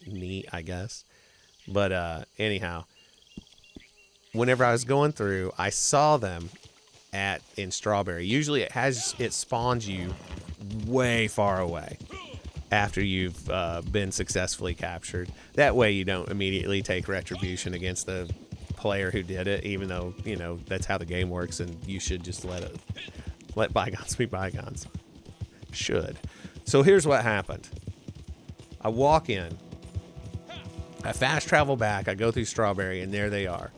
neat, I guess. But anyhow, whenever I was going through, I saw them in Strawberry. Usually it spawns you way far away after you've been successfully captured. That way you don't immediately take retribution against the player who did it, even though, you know, that's how the game works, and you should just let bygones be bygones. Should. So here's what happened. I walk in, I fast travel back, I go through Strawberry, and there they are.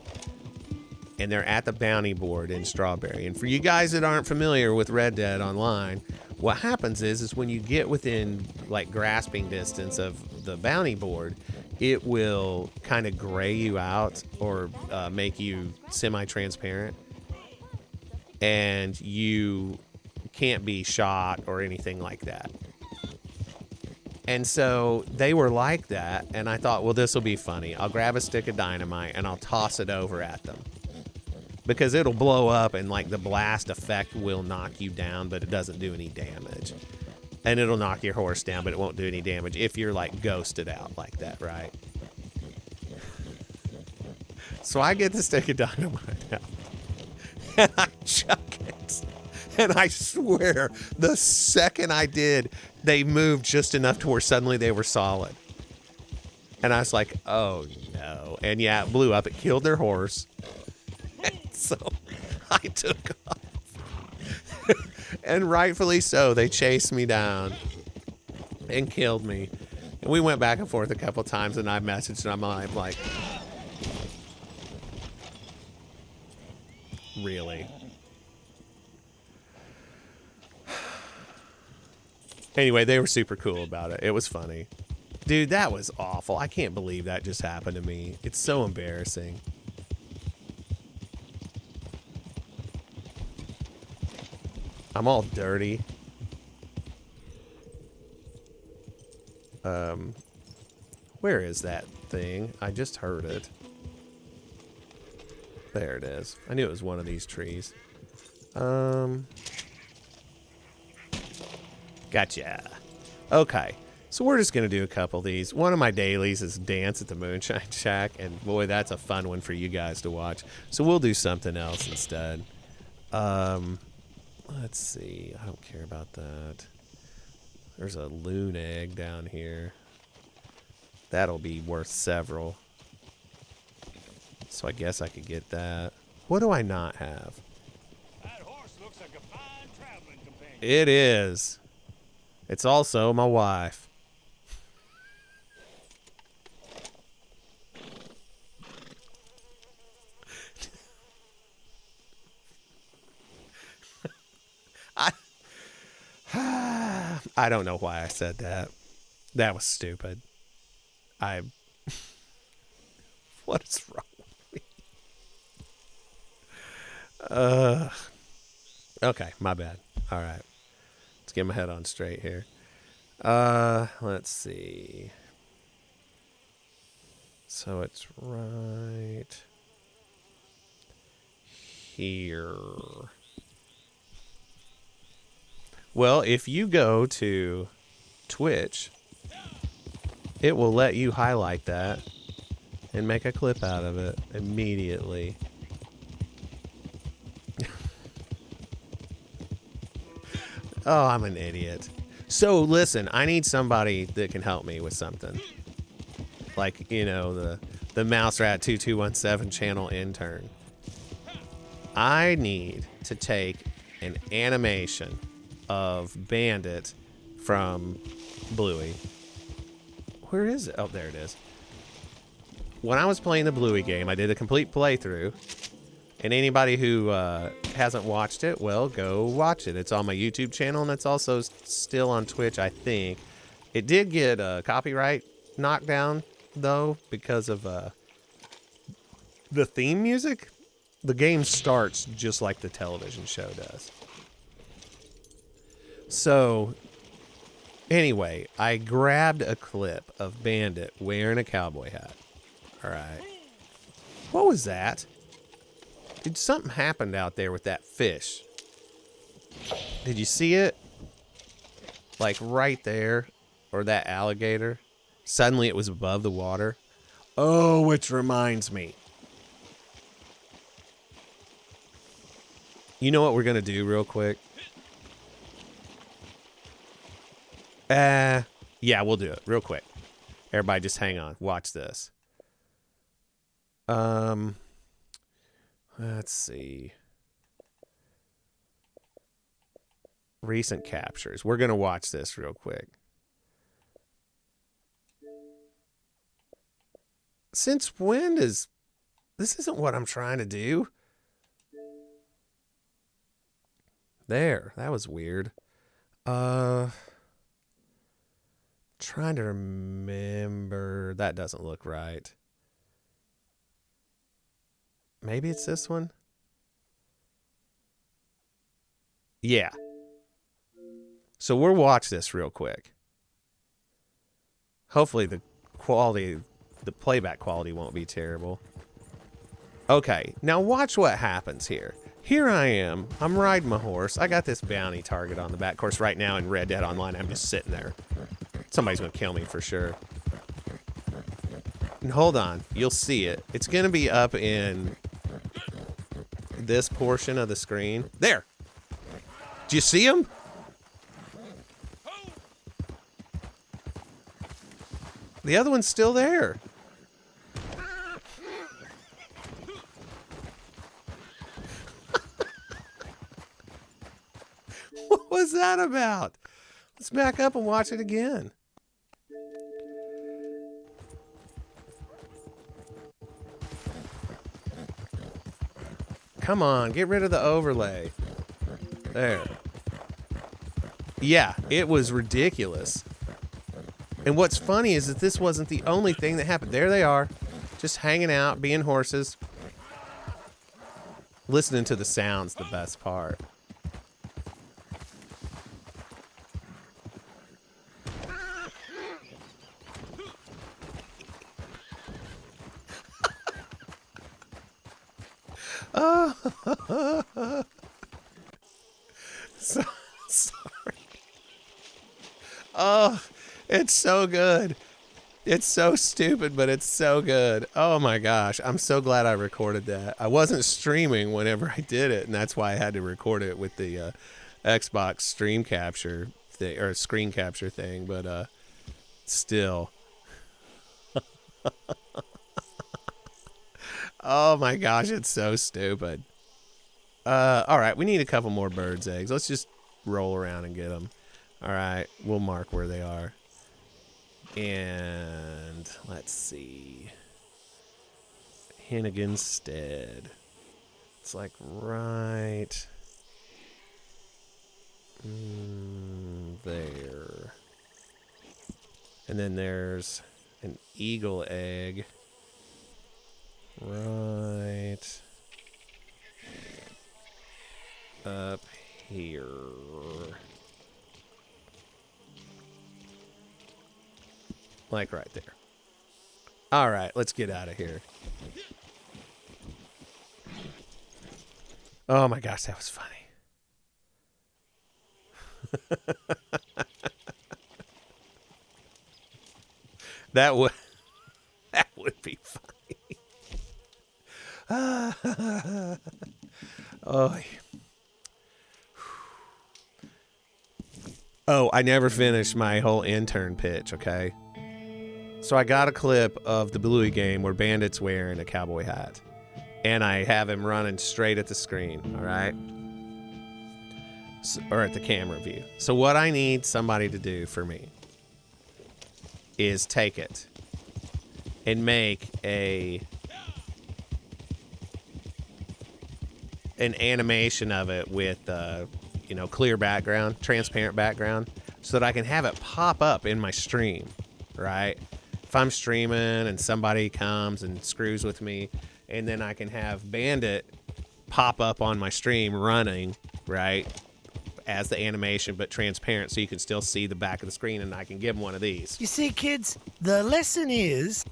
and they're at the bounty board in Strawberry. And for you guys that aren't familiar with Red Dead Online, what happens is when you get within like grasping distance of the bounty board, it will kind of gray you out or make you semi-transparent, and you can't be shot or anything like that. And so they were like that, and I thought, well, this will be funny. I'll grab a stick of dynamite and I'll toss it over at them, because it'll blow up and like the blast effect will knock you down, but it doesn't do any damage. And it'll knock your horse down, but it won't do any damage if you're like ghosted out like that, right? So I get the stick of dynamite out and I chuck it. And I swear, the second I did, they moved just enough to where suddenly they were solid. And I was like, oh no. And yeah, it blew up. It killed their horse. And so I took off. And rightfully so, they chased me down and killed me. And we went back and forth a couple times, and I messaged them. I'm like, really? Anyway, they were super cool about it. It was funny. Dude, that was awful. I can't believe that just happened to me. It's so embarrassing. I'm all dirty. Where is that thing? I just heard it. There it is. I knew it was one of these trees. Gotcha. Okay. So we're just going to do a couple of these. One of my dailies is Dance at the Moonshine Shack. And boy, that's a fun one for you guys to watch. So we'll do something else instead. Let's see. I don't care about that. There's a loon egg down here. That'll be worth several. So I guess I could get that. What do I not have? That horse looks like a fine traveling companion. It is. It's also my wife. I don't know why I said that. That was stupid. What is wrong with me? Okay, my bad. All right. Let's get my head on straight here. Let's see. So it's right here. Well, if you go to Twitch, it will let you highlight that and make a clip out of it immediately. Oh, I'm an idiot. So listen, I need somebody that can help me with something. Like, you know, the Mouse Rat 2217 channel intern. I need to take an animation of Bandit from Bluey. Where is it? Oh, there it is. When I was playing the Bluey game, I did a complete playthrough. And anybody who hasn't watched it, well, go watch it. It's on my YouTube channel, and it's also still on Twitch, I think. It did get a copyright knockdown, though, because of the theme music. The game starts just like the television show does. So, anyway, I grabbed a clip of Bandit wearing a cowboy hat. All right. What was that? Did something happen out there with that fish? Did you see it? Like right there? Or that alligator? Suddenly it was above the water. Oh, which reminds me. You know what we're going to do real quick? Yeah, we'll do it real quick. Everybody just hang on. Watch this. Let's see. Recent captures. We're going to watch this real quick. Since when does... This isn't what I'm trying to do. There. That was weird. Trying to remember. That doesn't look right. Maybe it's this one? Yeah. So we'll watch this real quick. Hopefully the playback quality won't be terrible. Okay, now watch what happens here. Here I am. I'm riding my horse. I got this bounty target on the back. Of course, right now in Red Dead Online, I'm just sitting there. Somebody's going to kill me for sure. And hold on. You'll see it. It's going to be up in this portion of the screen. There. Do you see him? The other one's still there. What was that about? Let's back up and watch it again. Come on, get rid of the overlay. There. Yeah, it was ridiculous. And what's funny is that this wasn't the only thing that happened. There they are, just hanging out, being horses. Listening to the sound's the best part. So sorry. Oh, it's so good. It's so stupid, but it's so good. Oh my gosh. I'm so glad I recorded that. I wasn't streaming whenever I did it, and that's why I had to record it with the Xbox stream capture thing, or screen capture thing, but still. Oh my gosh, it's so stupid. All right, we need a couple more birds' eggs. Let's just roll around and get them. All right, we'll mark where they are. And let's see. Hennigan's Stead. It's like right there. And then there's an eagle egg right up here. Like right there. All right, let's get out of here. Oh my gosh, that was funny. That would be funny. Oh, I never finished my whole intern pitch, okay? So I got a clip of the Bluey game where Bandit's wearing a cowboy hat. And I have him running straight at the screen, all right? So, or at the camera view. So what I need somebody to do for me is take it and make an animation of it with, clear background, transparent background, so that I can have it pop up in my stream, right? If I'm streaming and somebody comes and screws with me, and then I can have Bandit pop up on my stream running, right, as the animation, but transparent, so you can still see the back of the screen, and I can give them one of these. You see, kids, the lesson is...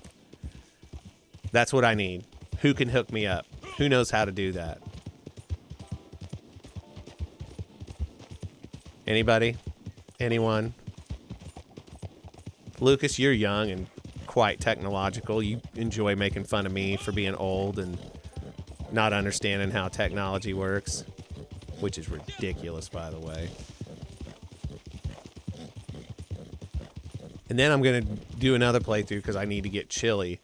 That's what I need. Who can hook me up? Who knows how to do that? Anybody? Anyone? Lucas, you're young and quite technological. You enjoy making fun of me for being old and not understanding how technology works, which is ridiculous, by the way. And then I'm going to do another playthrough because I need to get Chili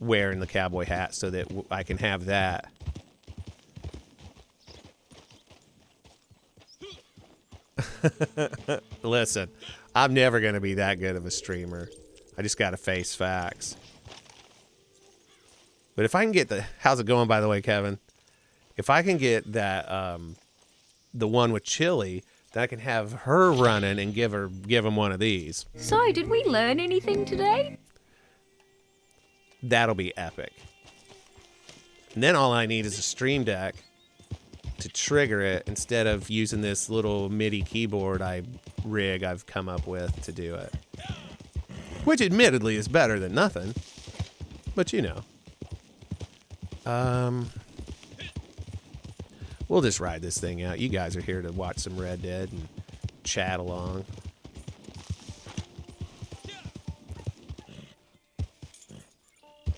wearing the cowboy hat so that I can have that. Listen, I'm never going to be that good of a streamer. I just got to face facts. But if I can get how's it going, by the way, Kevin? If I can get that the one with Chili, then I can have her running and give him one of these. So, did we learn anything today? That'll be epic. And then all I need is a Stream Deck to trigger it instead of using this little MIDI keyboard I've come up with to do it. Which admittedly is better than nothing. But you know. We'll just ride this thing out. You guys are here to watch some Red Dead and chat along.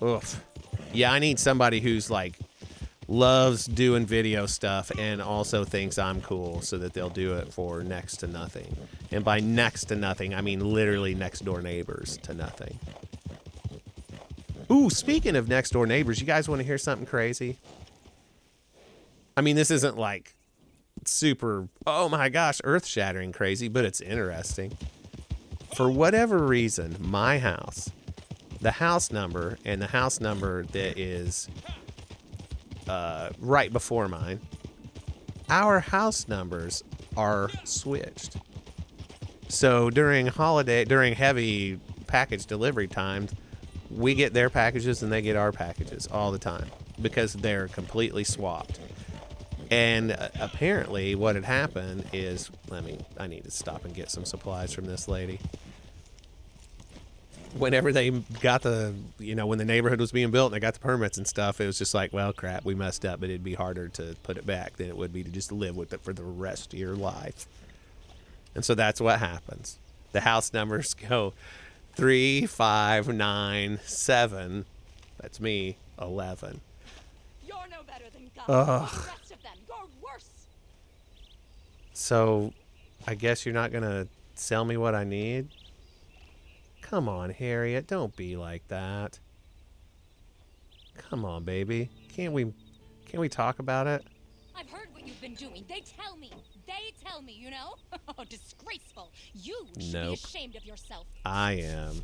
Oof. Yeah, I need somebody who's like loves doing video stuff and also thinks I'm cool so that they'll do it for next to nothing. And by next to nothing, I mean literally next door neighbors to nothing. Ooh, speaking of next door neighbors, you guys want to hear something crazy? I mean, this isn't like super, oh my gosh, earth-shattering crazy, but it's interesting. For whatever reason, my house, the house number and the house number that is right before mine, our house numbers are switched. So during heavy package delivery times, we get their packages and they get our packages all the time because they're completely swapped. And apparently what had happened is, I need to stop and get some supplies from this lady. Whenever they got when the neighborhood was being built and they got the permits and stuff, it was just like, well, crap, we messed up, but it'd be harder to put it back than it would be to just live with it for the rest of your life. And so that's what happens. The house numbers go 3, 5, 9, 7. That's me, 11. You're no better than God. Ugh. The rest of them, you're worse. So I guess you're not going to sell me what I need? Come on, Harriet, don't be like that. Come on, baby. Can't we talk about it? I've heard what you've been doing. They tell me, you know? Oh, disgraceful. You should be ashamed of yourself. I am.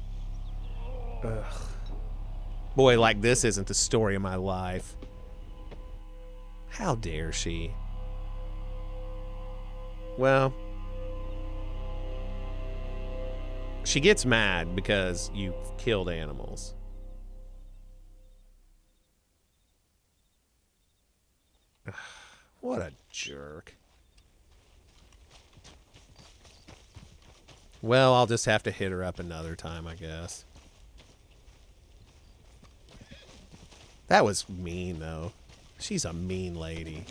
Ugh. Boy, like this isn't the story of my life. How dare she? Well, she gets mad because you killed animals. What a jerk. Well, I'll just have to hit her up another time, I guess. That was mean, though. She's a mean lady.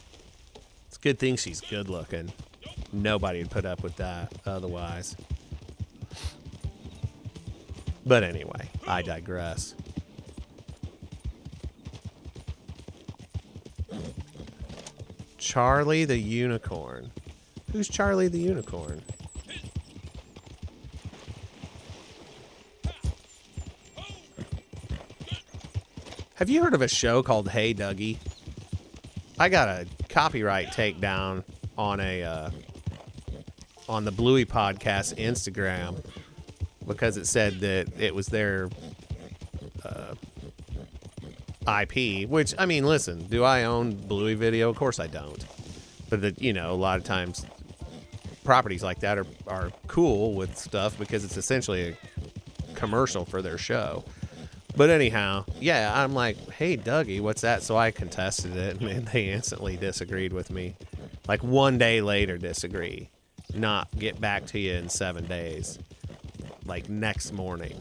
It's a good thing she's good looking. Nobody would put up with that otherwise. But anyway, I digress. Charlie the Unicorn. Who's Charlie the Unicorn? Have you heard of a show called Hey Dougie? I got a copyright takedown on on the Bluey Podcast Instagram because it said that it was their IP, which, I mean, listen, do I own Bluey Video? Of course I don't. But, a lot of times properties like that are cool with stuff because it's essentially a commercial for their show. But anyhow, yeah, I'm like, hey, Dougie, what's that? So I contested it, and they instantly disagreed with me. Like 1 day later, disagree. Not get back to you in 7 days. Like next morning.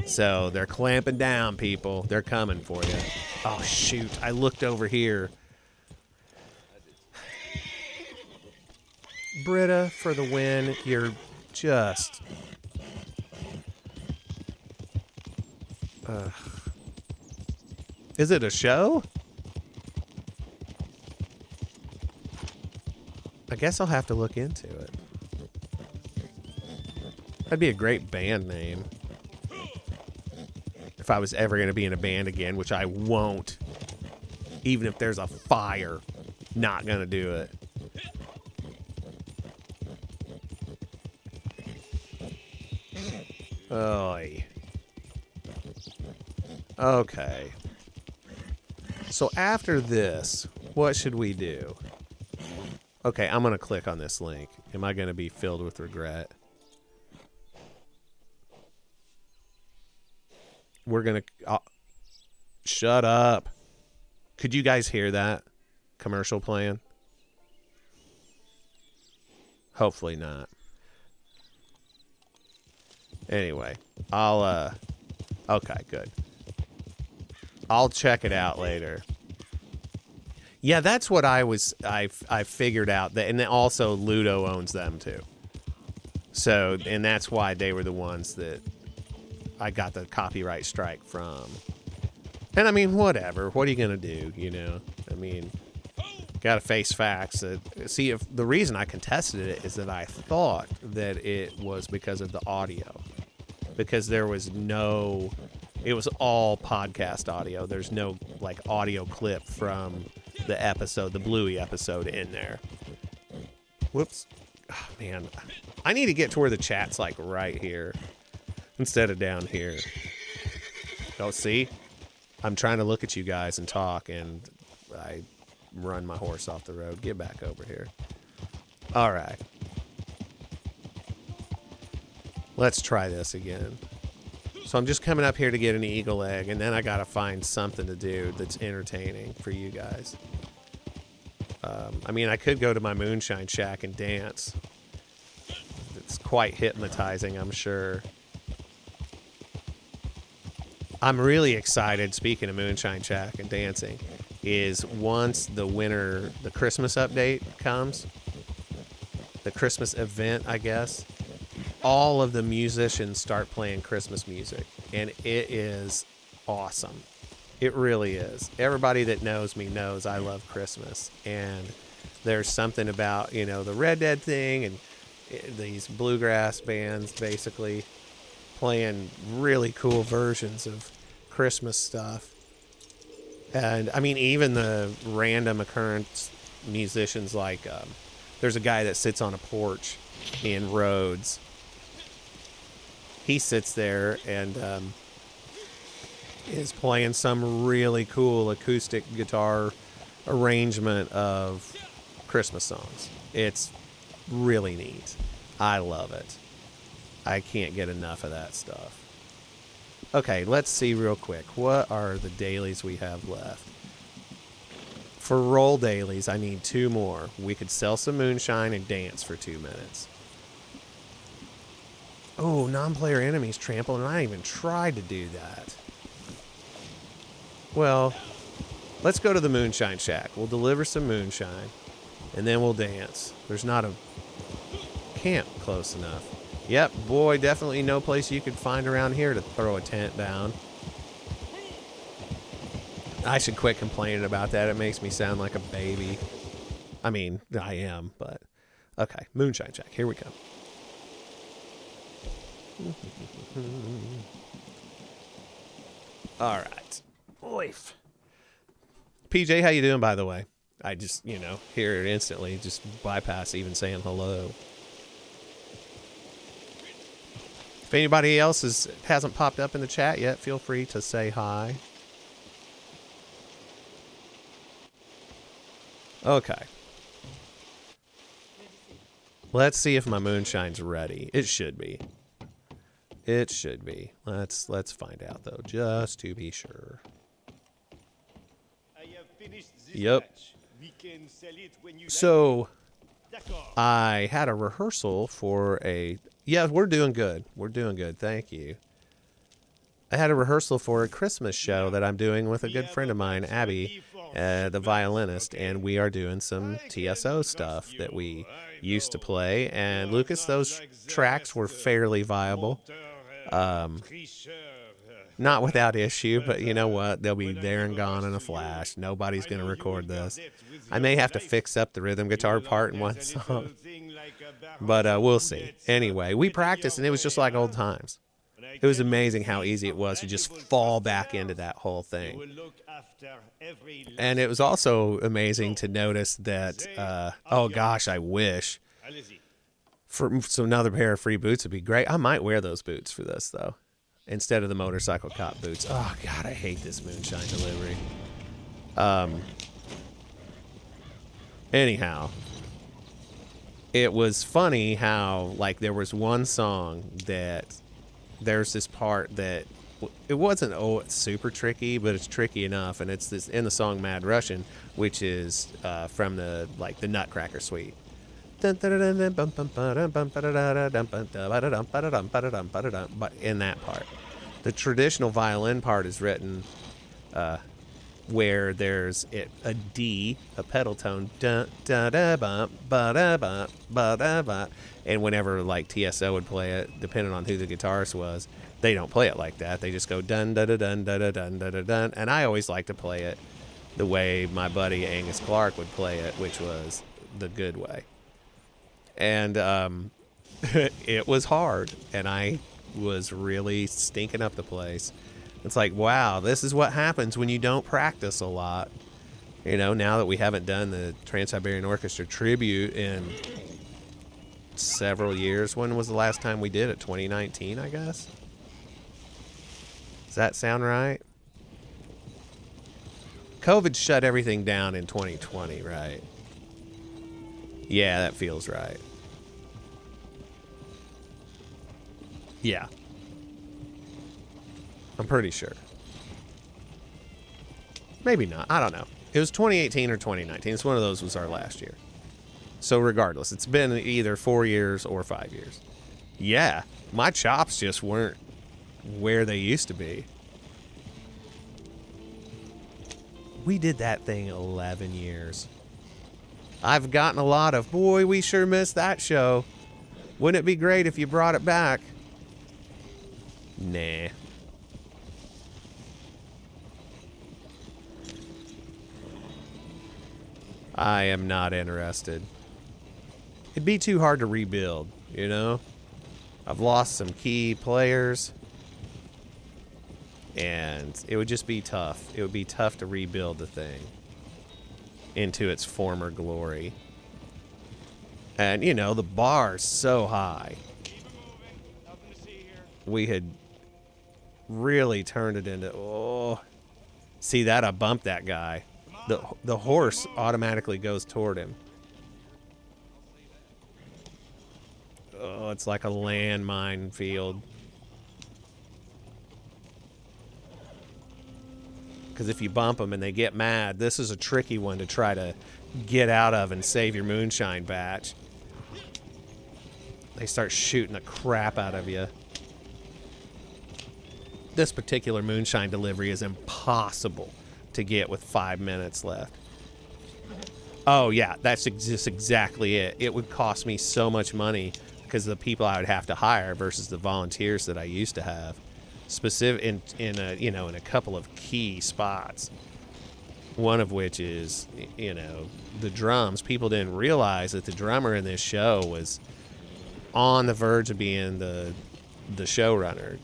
So they're clamping down, people. They're coming for you. Oh, shoot. I looked over here. Britta, for the win. You're just... Is it a show? I guess I'll have to look into it. That'd be a great band name. If I was ever going to be in a band again, which I won't. Even if there's a fire. Not going to do it. Oy. Okay. So after this, what should we do? Okay, I'm going to click on this link. Am I going to be filled with regret? We're going to... shut up. Could you guys hear that commercial playing? Hopefully not. Anyway, I'll... okay, good. I'll check it out later. Yeah, that's what I figured out. That, and then also Ludo owns them too. So, and that's why they were the ones that I got the copyright strike from. And I mean, whatever. What are you gonna do? You know, I mean, gotta face facts. See, if the reason I contested it is that I thought that it was because of the audio, because there was no. It was all podcast audio. There's no like audio clip from the episode, the Bluey episode in there. Whoops. Oh, man, I need to get to where the chat's like right here instead of down here. Oh, see? I'm trying to look at you guys and talk, and I run my horse off the road. Get back over here. All right. Let's try this again. So I'm just coming up here to get an eagle egg, and then I got to find something to do that's entertaining for you guys. I mean, I could go to my moonshine shack and dance. It's quite hypnotizing, I'm sure. I'm really excited, speaking of moonshine shack and dancing, is once the Christmas update comes, the Christmas event, I guess, all of the musicians start playing Christmas music, and it is awesome. It really is. Everybody that knows me knows I love Christmas, and there's something about, you know, the Red Dead thing and these bluegrass bands basically playing really cool versions of Christmas stuff. And I mean, even the random occurrence musicians, like there's a guy that sits on a porch in Rhodes. He sits there and is playing some really cool acoustic guitar arrangement of Christmas songs. It's really neat. I love it. I can't get enough of that stuff. Okay, let's see real quick. What are the dailies we have left? For roll dailies, I need 2 more. We could sell some moonshine and dance for 2 minutes. Oh, non-player enemies trample, and I even tried to do that. Well, let's go to the moonshine shack. We'll deliver some moonshine, and then we'll dance. There's not a camp close enough. Yep, boy, definitely no place you could find around here to throw a tent down. I should quit complaining about that. It makes me sound like a baby. I mean, I am, but... Okay, moonshine shack. Here we go. All right. Oif. PJ, how you doing, by the way? I just, you know, hear it instantly. Just bypass even saying hello. If anybody else hasn't popped up in the chat yet, feel free to say hi. Okay. Let's see if my moonshine's ready. It should be. It should be. Let's find out though, just to be sure. I have finished this Yep. batch. We can sell it when you So like. D'accord. I had a rehearsal for a... Yeah, we're doing good. We're doing good. Thank you. I had a rehearsal for a Christmas show that I'm doing with a good friend of mine, Abby, the violinist, and we are doing some TSO stuff that we used to play. And Lucas, those tracks were fairly viable. Not without issue, but you know what? They'll be there and gone in a flash. Nobody's going to record this. I may have to fix up the rhythm guitar part in one song, but we'll see. Anyway, we practiced, and it was just like old times. It was amazing how easy it was to just fall back into that whole thing. And it was also amazing to notice that, oh gosh, I wish. So another pair of free boots would be great. I might wear those boots for this, though, instead of the motorcycle cop boots. Oh, God, I hate this moonshine delivery. Anyhow, it was funny how, like, there was one song that there's this part that it wasn't it's super tricky, but it's tricky enough, and it's this in the song Mad Russian, which is from the Nutcracker Suite. But in that part, the traditional violin part is written where there's a D, a pedal tone, and whenever like TSO would play it, depending on who the guitarist was, they don't play it like that. They just go dun da da dun da da dun da da dun. And I always like to play it the way my buddy Angus Clark would play it, which was the good way. And it was hard, and I was really stinking up the place. It's like, wow, this is what happens when you don't practice a lot. You know, now that we haven't done the Trans-Siberian Orchestra tribute in several years. When was the last time we did it? 2019, I guess? Does that sound right? COVID shut everything down in 2020, right? Yeah, that feels right. Yeah. I'm pretty sure. Maybe not. I don't know. It was 2018 or 2019. It's one of those was our last year. So regardless, it's been either 4 years or 5 years. Yeah, my chops just weren't where they used to be. We did that thing 11 years. I've gotten a lot of, boy, we sure missed that show. Wouldn't it be great if you brought it back? Nah. I am not interested. It'd be too hard to rebuild, you know? I've lost some key players. And it would just be tough. It would be tough to rebuild the thing into its former glory. And, you know, the bar's so high. We had really turned it into, oh. See that? I bumped that guy. The horse automatically goes toward him. Oh, it's like a landmine field. Because if you bump them and they get mad, this is a tricky one to try to get out of and save your moonshine batch. They start shooting the crap out of you. This particular moonshine delivery is impossible to get with 5 minutes left. Oh yeah, that's just exactly it. It would cost me so much money because of the people I would have to hire versus the volunteers that I used to have. Specific in a couple of key spots. One of which is, you know, the drums. People didn't realize that the drummer in this show was on the verge of being the showrunner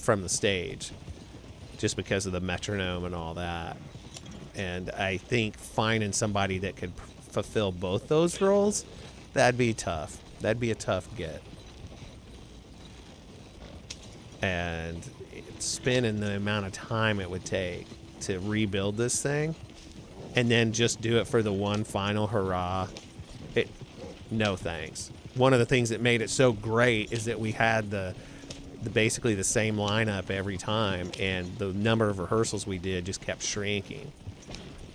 from the stage, just because of the metronome and all that. And I think finding somebody that could fulfill both those roles, that'd be tough. That'd be a tough get. And spending the amount of time it would take to rebuild this thing and then just do it for the one final hurrah, no thanks. One of the things that made it so great is that we had the basically the same lineup every time, and the number of rehearsals we did just kept shrinking.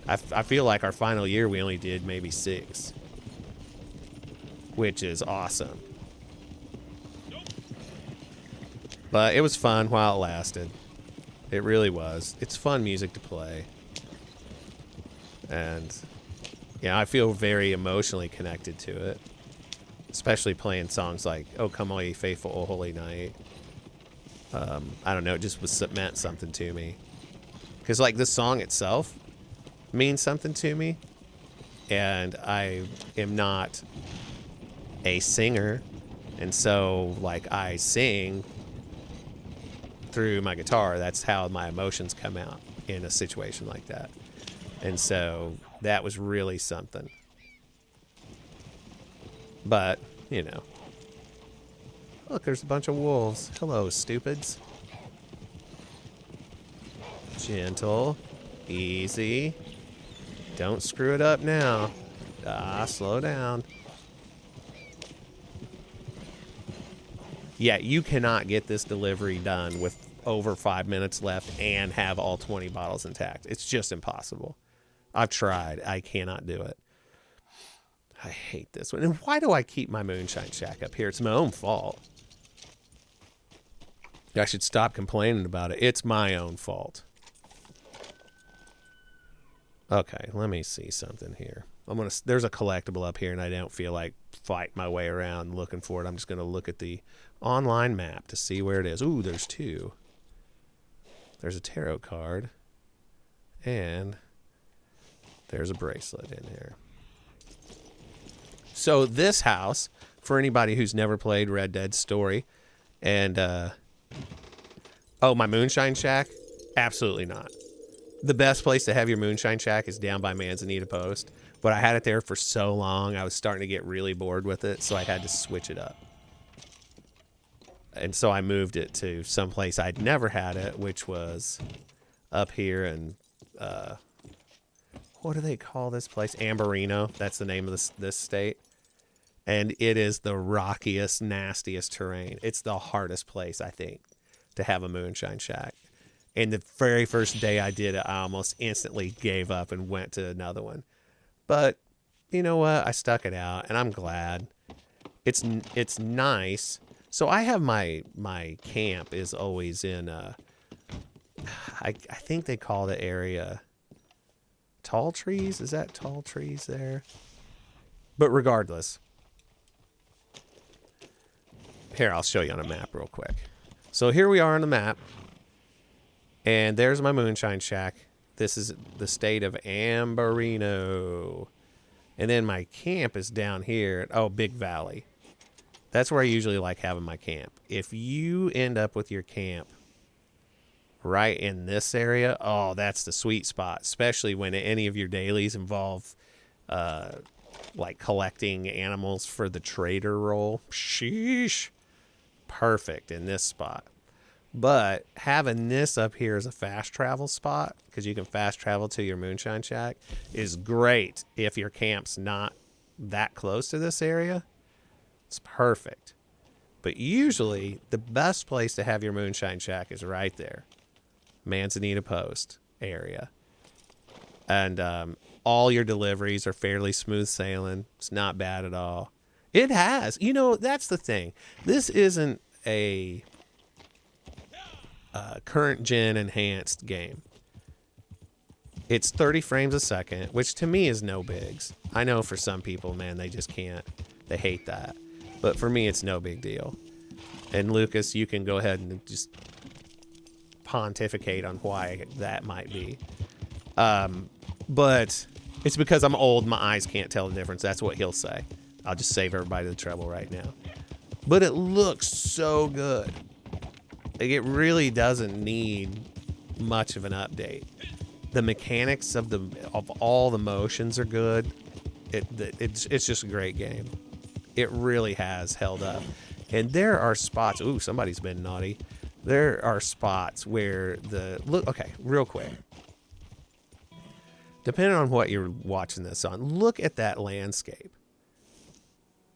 I feel like our final year we only did maybe 6, which is awesome. But it was fun while it lasted. It really was. It's fun music to play. And yeah, I feel very emotionally connected to it. Especially playing songs like "Oh Come All Ye Faithful, O Holy Night." I don't know, it just meant something to me. Because like the song itself means something to me. And I am not a singer. And so like I sing through my guitar. That's how my emotions come out in a situation like that. And so that was really something. But, you know. Look, there's a bunch of wolves. Hello, stupids. Gentle. Easy. Don't screw it up now. Slow down. Yeah, you cannot get this delivery done with over 5 minutes left and have all 20 bottles intact. It's just impossible. I've tried. I cannot do it. I hate this one. And why do I keep my moonshine shack up here? It's my own fault. I should stop complaining about it. It's my own fault. Okay, let me see something here. There's a collectible up here, and I don't feel like fighting my way around looking for it. I'm just going to look at the online map to see where it is. Ooh, there's 2. There's a tarot card, and there's a bracelet in here. So this house, for anybody who's never played Red Dead Story, and oh, my moonshine shack? Absolutely not. The best place to have your moonshine shack is down by Manzanita Post, but I had it there for so long, I was starting to get really bored with it, so I had to switch it up. And so I moved it to someplace I'd never had it, which was up here in, what do they call this place? Ambarino. That's the name of this state. And it is the rockiest, nastiest terrain. It's the hardest place, I think, to have a moonshine shack. And the very first day I did it, I almost instantly gave up and went to another one. But you know what? I stuck it out, and I'm glad. It's nice. So I have my camp is always in I think they call the area Tall Trees. Is that Tall Trees there? But regardless, here, I'll show you on a map real quick. So here we are on the map, and there's my moonshine shack. This is the state of Ambarino. And then my camp is down here. Oh, Big Valley. That's where I usually like having my camp. If you end up with your camp right in this area, oh, that's the sweet spot, especially when any of your dailies involve like collecting animals for the trader role. Sheesh. Perfect in this spot. But having this up here as a fast travel spot, because you can fast travel to your moonshine shack, is great if your camp's not that close to this area. It's perfect. But usually, the best place to have your moonshine shack is right there. Manzanita Post area. And all your deliveries are fairly smooth sailing. It's not bad at all. It has. You know, that's the thing. This isn't a current gen enhanced game. It's 30 frames a second, which to me is no bigs. I know for some people, man, they just can't. They hate that. But for me, it's no big deal. And Lucas, you can go ahead and just pontificate on why that might be. But it's because I'm old, my eyes can't tell the difference. That's what he'll say. I'll just save everybody the trouble right now. But it looks so good. Like, it really doesn't need much of an update. The mechanics of all the motions are good. It's just a great game. It really has held up. And there are spots. Ooh, somebody's been naughty. There are spots where look. Okay, real quick. Depending on what you're watching this on, look at that landscape.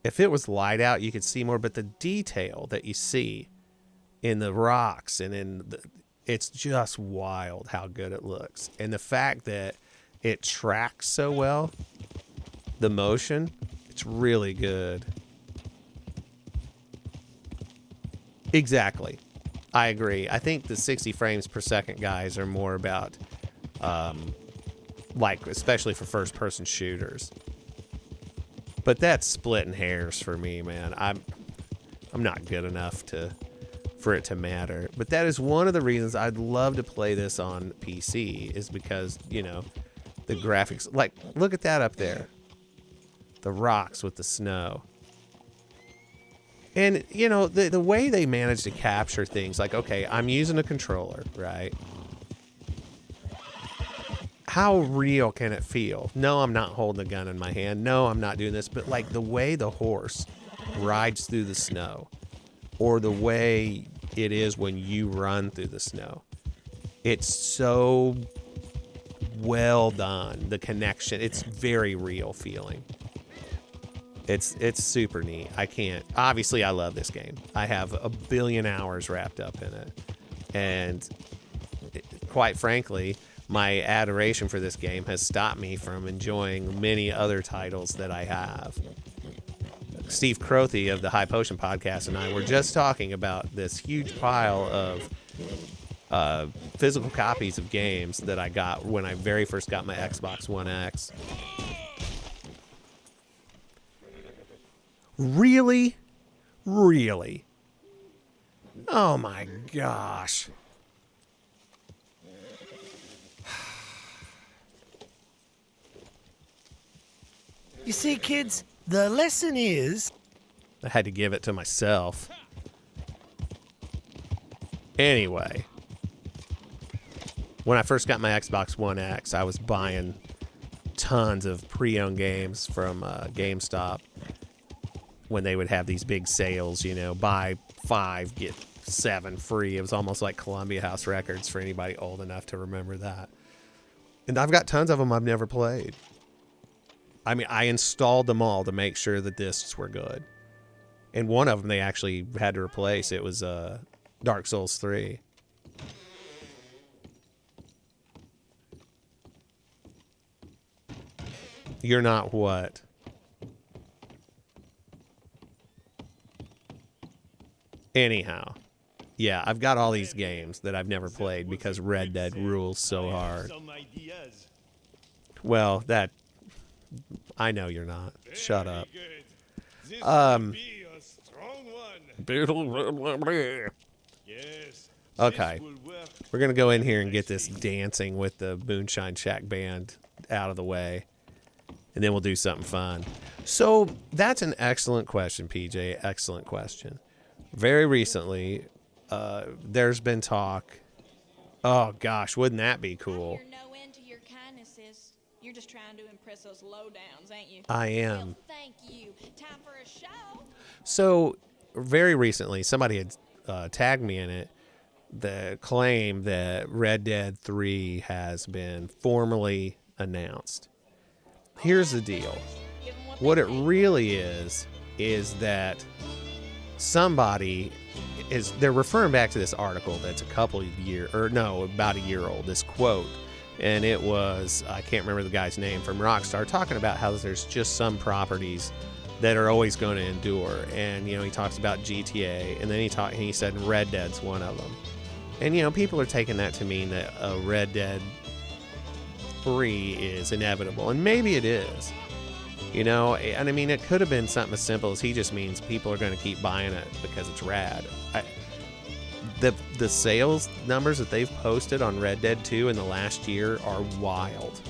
If it was light out, you could see more. But the detail that you see in the rocks and it's just wild how good it looks. And the fact that it tracks so well, the motion, it's really good. Exactly. I agree. I think the 60 frames per second guys are more about, like, especially for first person shooters. But that's splitting hairs for me, man. I'm not good enough for it to matter. But that is one of the reasons I'd love to play this on PC, is because, you know, the graphics, like, look at that up there. The rocks with the snow. And, you know, the way they manage to capture things, like, okay, I'm using a controller, right? How real can it feel? No, I'm not holding a gun in my hand. No, I'm not doing this. But, like, the way the horse rides through the snow, or the way it is when you run through the snow, it's so well done. The connection, it's very real feeling. It's super neat. Obviously I love this game. I have a billion hours wrapped up in it. And quite frankly, my adoration for this game has stopped me from enjoying many other titles that I have. Steve Crothy of the High Potion Podcast and I were just talking about this huge pile of physical copies of games that I got when I very first got my Xbox One X. Really? Really? Oh my gosh. You see, kids, the lesson is... I had to give it to myself. Anyway. When I first got my Xbox One X, I was buying tons of pre-owned games from GameStop when they would have these big sales, you know, buy 5, get 7 free. It was almost like Columbia House Records for anybody old enough to remember that. And I've got tons of them I've never played. I mean, I installed them all to make sure the discs were good. And one of them they actually had to replace. It was Dark Souls 3. You're not what? Anyhow. Yeah, I've got all these games that I've never played because Red Dead rules so hard. Well, that... I know you're not. Shut up. Okay. We're going to go in here and get this dancing with the Moonshine Shack band out of the way. And then we'll do something fun. So, that's an excellent question, PJ. Excellent question. Very recently, there's been talk. Oh, gosh, wouldn't that be cool? You're just trying to impress those lowdowns, ain't you? I am. Well, thank you. Time for a show. So, very recently, somebody had tagged me in it. The claim that Red Dead 3 has been formally announced. Here's the deal. What it really is that somebody they're referring back to this article that's about a year old, this quote. And it was, I can't remember the guy's name, from Rockstar, talking about how there's just some properties that are always going to endure. And, you know, he talks about GTA, and then he said Red Dead's one of them. And, you know, people are taking that to mean that a Red Dead 3 is inevitable. And maybe it is. You know, and I mean, it could have been something as simple as he just means people are going to keep buying it because it's rad. The sales numbers that they've posted on Red Dead 2 in the last year are wild.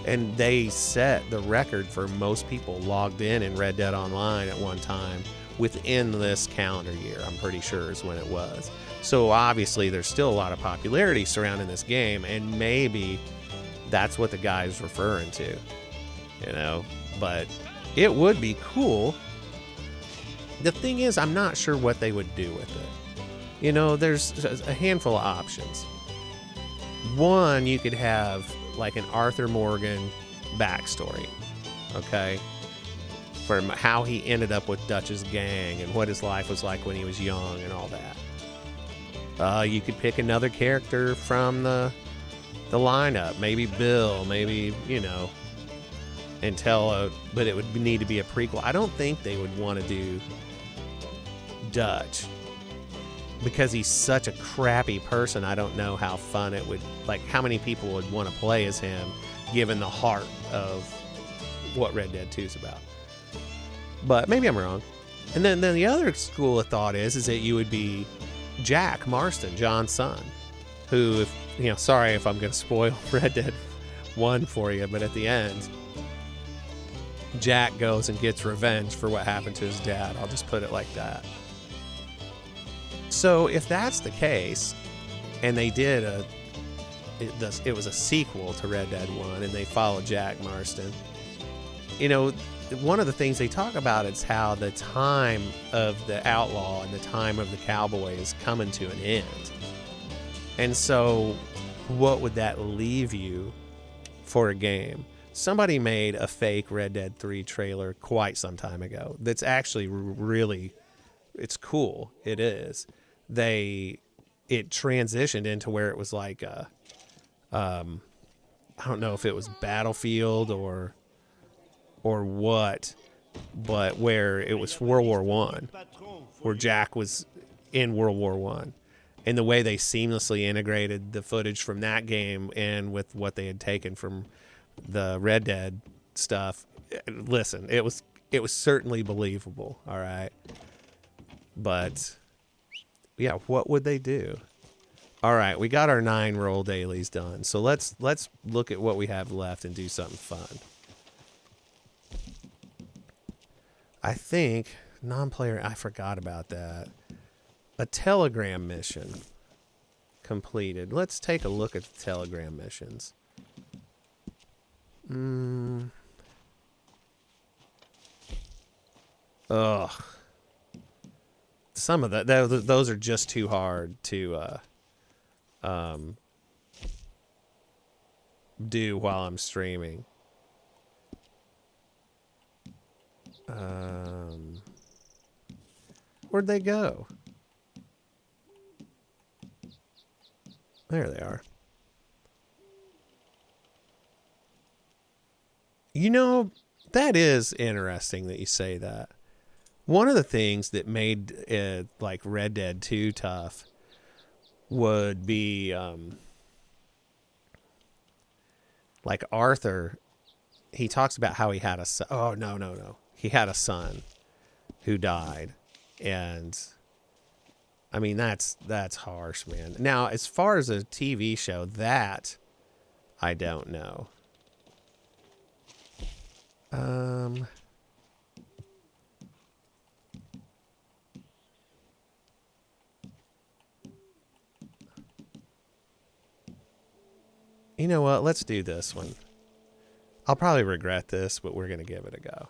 And they set the record for most people logged in Red Dead Online at one time within this calendar year, I'm pretty sure is when it was. So obviously there's still a lot of popularity surrounding this game, and maybe that's what the guy's referring to, you know. But it would be cool. The thing is, I'm not sure what they would do with it. You know, there's a handful of options. One, you could have like an Arthur Morgan backstory, okay? From how he ended up with Dutch's gang and what his life was like when he was young and all that. You could pick another character from the lineup, maybe Bill, maybe, you know, and but it would need to be a prequel. I don't think they would want to do Dutch because he's such a crappy person. I don't know how fun it would, like how many people would want to play as him given the heart of what Red Dead 2 is about. But maybe I'm wrong. And then the other school of thought is that you would be Jack Marston, John's son, who, if, you know, sorry if I'm going to spoil Red Dead 1 for you, but at the end, Jack goes and gets revenge for what happened to his dad. I'll just put it like that. So if that's the case, and they did it was a sequel to Red Dead 1, and they followed Jack Marston, you know, one of the things they talk about is how the time of the outlaw and the time of the cowboy is coming to an end. And so what would that leave you for a game? somebody made a fake Red Dead 3 trailer quite some time ago. That's actually really, it's cool. It is. It transitioned into where it was like, I don't know if it was Battlefield or what, but where it was World War One, where Jack was in World War One, and the way they seamlessly integrated the footage from that game and with what they had taken from the Red Dead stuff. Listen, it was certainly believable. All right, but yeah, what would they do? All right, we got our 9 roll dailies done, so let's look at what we have left and do something fun. I think non-player, I forgot about that. A telegram mission completed. Let's take a look at the telegram missions. Ugh. Some of those are just too hard to do while I'm streaming. Where'd they go? There they are. You know, that is interesting that you say that. One of the things that made it, like Red Dead 2 tough would be like Arthur. He talks about how he had a son. Oh, no. He had a son who died. And I mean, that's harsh, man. Now, as far as a TV show, that I don't know. You know what? Let's do this one. I'll probably regret this, but we're going to give it a go.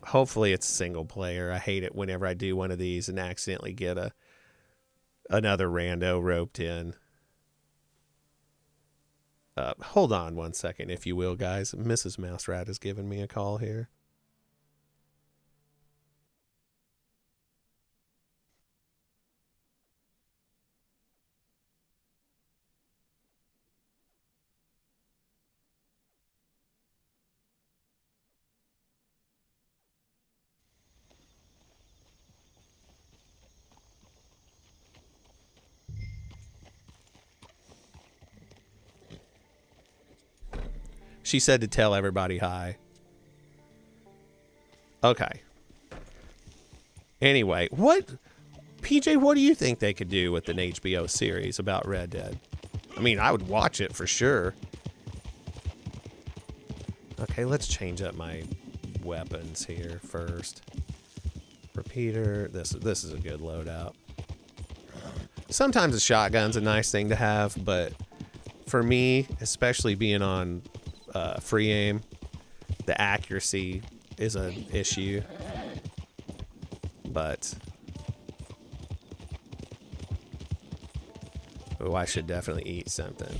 Hopefully it's single player. I hate it whenever I do one of these and accidentally get another rando roped in. Hold on one second, if you will, guys. Mrs. Mouserat has given me a call here. She said to tell everybody hi. Okay. Anyway, PJ, what do you think they could do with an HBO series about Red Dead? I mean, I would watch it for sure. Okay, let's change up my weapons here first. Repeater. This is a good loadout. Sometimes a shotgun's a nice thing to have, but for me, especially being on free aim, the accuracy is an issue. But oh, I should definitely eat something.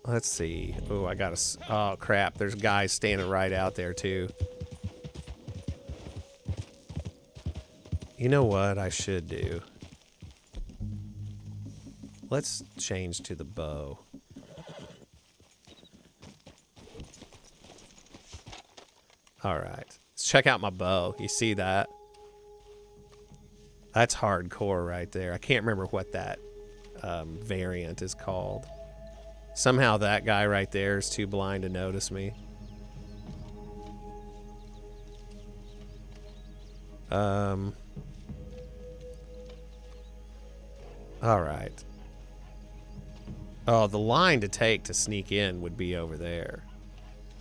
Let's see. Oh, I got oh crap, there's guys standing right out there too. You know what I should do? Let's change to the bow. All right. Let's check out my bow. You see that? That's hardcore right there. I can't remember what that variant is called. Somehow that guy right there is too blind to notice me. All right. Oh, the line to take to sneak in would be over there.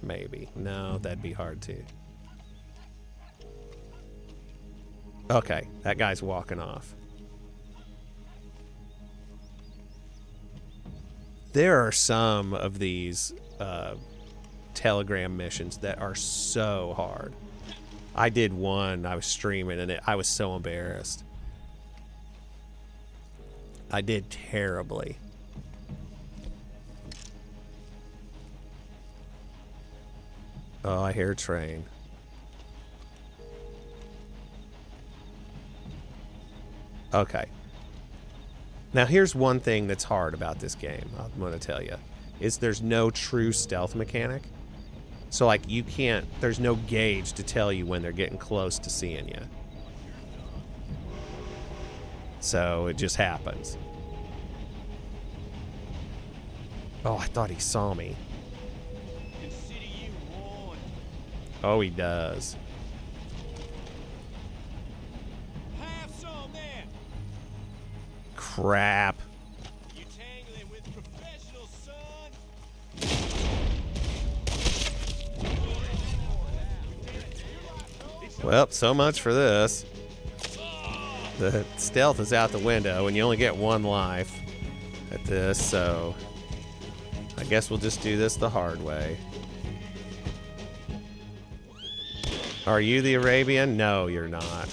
Maybe. No, that'd be hard too. Okay, that guy's walking off. There are some of these Telegram missions that are so hard. I did one, I was streaming, and I was so embarrassed. I did terribly. Oh, I hear a train. Okay. Now here's one thing that's hard about this game, I'm going to tell you, is there's no true stealth mechanic. So like you can't, there's no gauge to tell you when they're getting close to seeing you. So it just happens. Oh, I thought he saw me. Oh, he does. Crap. You tangling with professional, son? Well, so much for this. The stealth is out the window, and you only get one life at this, so I guess we'll just do this the hard way. Are you the Arabian? No, you're not.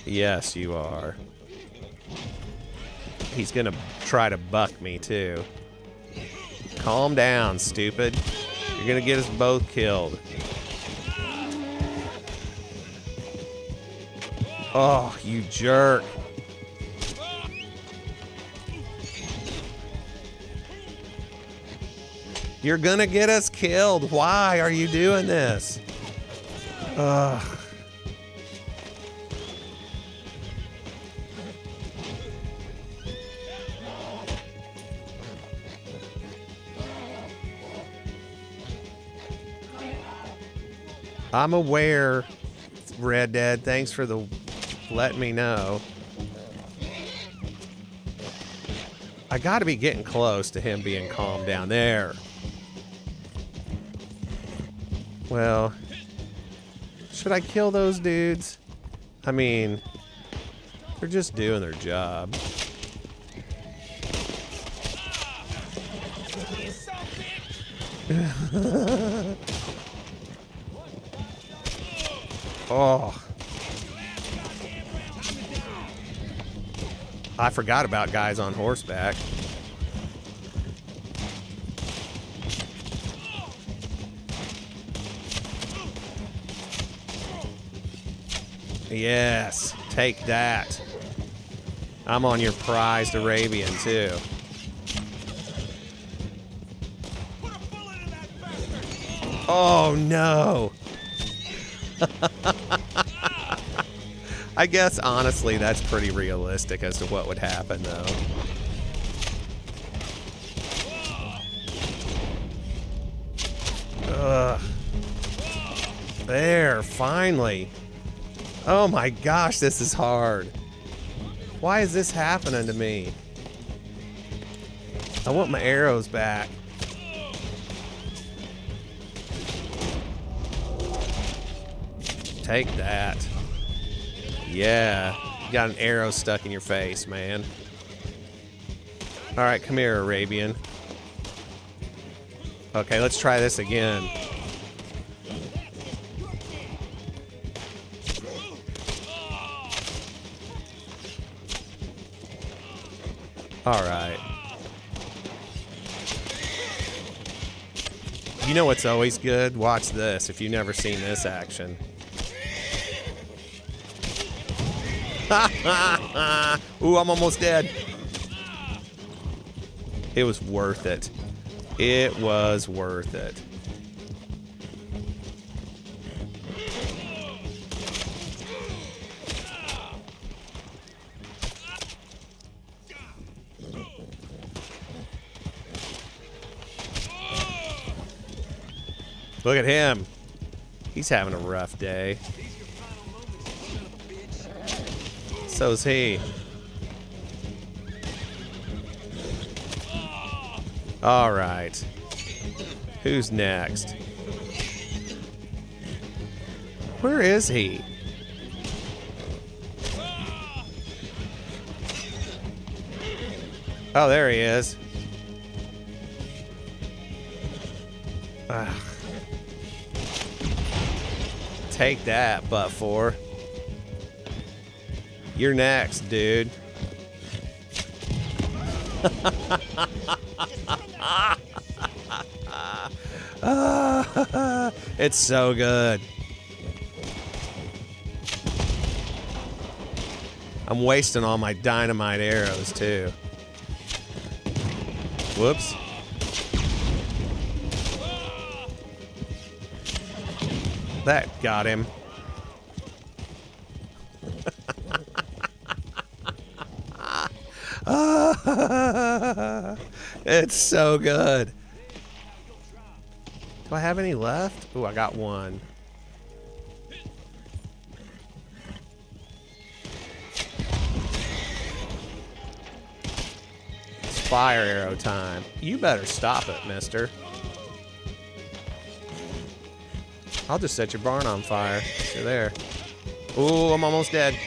Yes, you are. He's gonna try to buck me, too. Calm down, stupid. You're gonna get us both killed. Oh, you jerk. You're gonna get us killed. Why are you doing this? Ugh. I'm aware, Red Dead. Thanks for the letting me know. I gotta be getting close to him being calmed down there. Well, should I kill those dudes? I mean, they're just doing their job. Oh. I forgot about guys on horseback. Yes, take that. I'm on your prized Arabian, too. Oh, no. I guess, honestly, that's pretty realistic as to what would happen, though. Ugh. There, finally. Oh my gosh, this is hard. Why is this happening to me? I want my arrows back. Take that. Yeah, you got an arrow stuck in your face, man. All right, come here, Arabian. Okay, let's try this again. All right. You know what's always good? Watch this if you've never seen this action. Ooh, I'm almost dead. It was worth it. It was worth it. Look at him. He's having a rough day. So's he. All right. Who's next? Where is he? Oh, there he is. Ugh. Take that, butt four. You're next, dude. It's so good. I'm wasting all my dynamite arrows too. Whoops. That got him. It's so good. Do I have any left? Ooh, I got one. It's fire arrow time. You better stop it, mister. I'll just set your barn on fire. You're there. Ooh, I'm almost dead.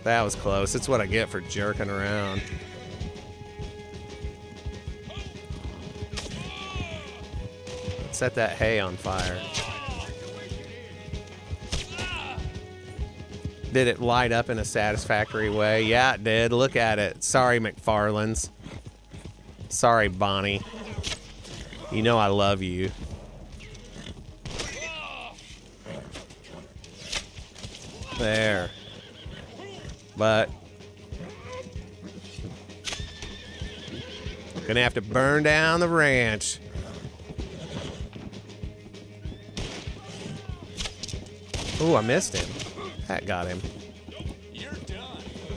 That was close. It's what I get for jerking around. Set that hay on fire. Did it light up in a satisfactory way? Yeah, it did. Look at it. Sorry, McFarlane's. Sorry, Bonnie. You know I love you. There. But gonna have to burn down the ranch. Ooh, I missed him. That got him.